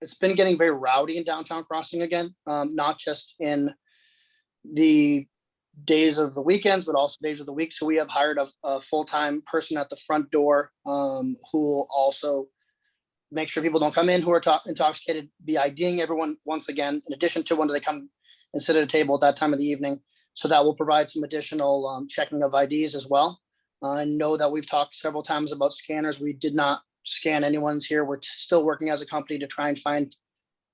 Speaker 8: It's been getting very rowdy in downtown Crossing again, not just in the days of the weekends, but also days of the week. So we have hired a full-time person at the front door who will also make sure people don't come in who are intoxicated, be IDing everyone once again, in addition to when they come and sit at a table at that time of the evening. So that will provide some additional checking of IDs as well. I know that we've talked several times about scanners. We did not scan anyone's here. We're still working as a company to try and find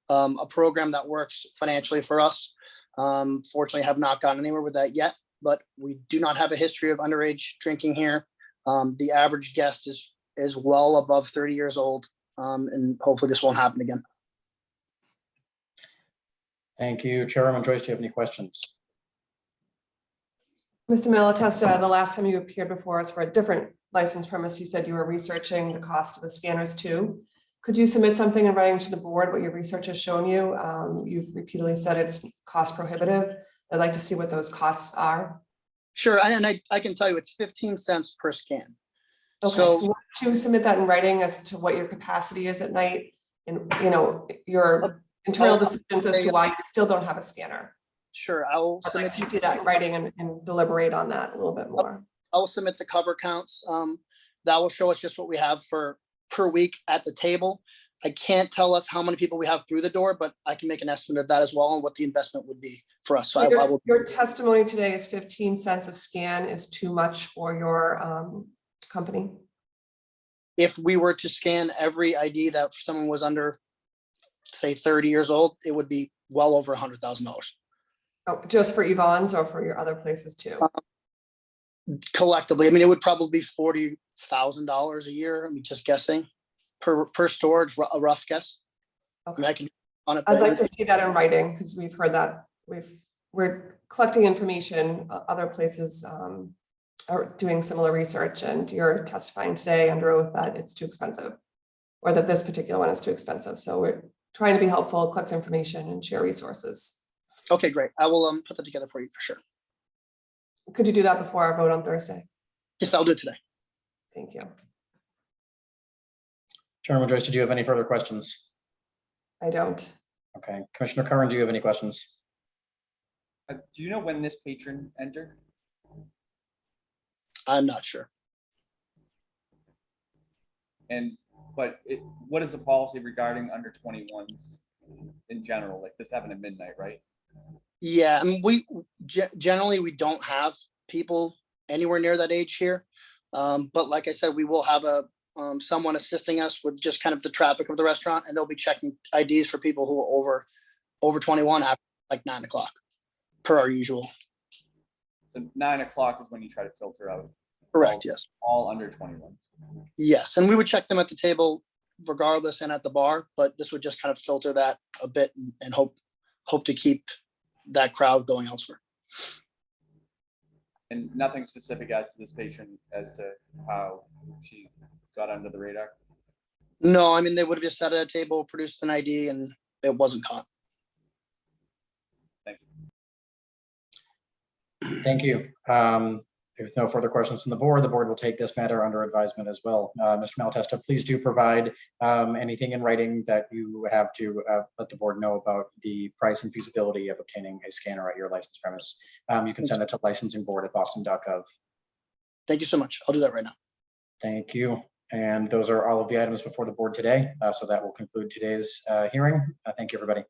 Speaker 8: a program that works financially for us. Fortunately, have not gotten anywhere with that yet, but we do not have a history of underage drinking here. The average guest is well above 30 years old, and hopefully this won't happen again.
Speaker 1: Thank you. Chairwoman Joyce, do you have any questions?
Speaker 3: Mr. Malatesta, the last time you appeared before us for a different license premise, you said you were researching the cost of the scanners too. Could you submit something in writing to the board, what your research has shown you? You've repeatedly said it's cost prohibitive. I'd like to see what those costs are.
Speaker 8: Sure, and I can tell you it's 15 cents per scan.
Speaker 3: Okay, so why don't you submit that in writing as to what your capacity is at night and, you know, your internal decisions as to why you still don't have a scanner?
Speaker 8: Sure, I will
Speaker 3: I'd like to see that in writing and deliberate on that a little bit more.
Speaker 8: I will submit the cover counts. That will show us just what we have for per week at the table. I can't tell us how many people we have through the door, but I can make an estimate of that as well and what the investment would be for us. So I will.
Speaker 3: Your testimony today is 15 cents a scan is too much for your company?
Speaker 8: If we were to scan every ID that someone was under, say 30 years old, it would be well over $100,000.
Speaker 3: Oh, just for Yvonne's or for your other places too?
Speaker 8: Collectively, I mean, it would probably be $40,000 a year. I mean, just guessing per storage, a rough guess.
Speaker 3: Okay.
Speaker 8: I mean, I can on it.
Speaker 3: I'd like to see that in writing because we've heard that we're collecting information. Other places are doing similar research, and you're testifying today under oath that it's too expensive, or that this particular one is too expensive. So we're trying to be helpful, collect information, and share resources.
Speaker 8: Okay, great. I will put that together for you for sure.
Speaker 3: Could you do that before our vote on Thursday?
Speaker 8: Yes, I'll do it today.
Speaker 3: Thank you.
Speaker 1: Chairman Joyce, did you have any further questions?
Speaker 3: I don't.
Speaker 1: Okay. Commissioner Curran, do you have any questions?
Speaker 16: Do you know when this patron entered?
Speaker 8: I'm not sure.
Speaker 16: And, what is the policy regarding under 21s in general? Like this happened at midnight, right?
Speaker 8: Yeah, I mean, generally, we don't have people anywhere near that age here. But like I said, we will have someone assisting us with just kind of the traffic of the restaurant, and they'll be checking IDs for people who are over 21 after like 9 o'clock, per our usual.
Speaker 16: So 9 o'clock is when you try to filter out.
Speaker 8: Correct, yes.
Speaker 16: All under 21.
Speaker 8: Yes, and we would check them at the table regardless and at the bar, but this would just kind of filter that a bit and hope to keep that crowd going elsewhere.
Speaker 16: And nothing specific as to this patient as to how she got under the radar?
Speaker 8: No, I mean, they would have just sat at a table, produced an ID, and it wasn't caught.
Speaker 1: Thank you. If no further questions from the board will take this matter under advisement as well. Mr. Malatesta, please do provide anything in writing that you have to let the board know about the price and feasibility of obtaining a scanner at your licensed premise. You can send it to licensingboard@boston.gov.
Speaker 8: Thank you so much. I'll do that right now.
Speaker 1: Thank you. And those are all of the items before the board today. So that will conclude today's hearing. Thank you, everybody.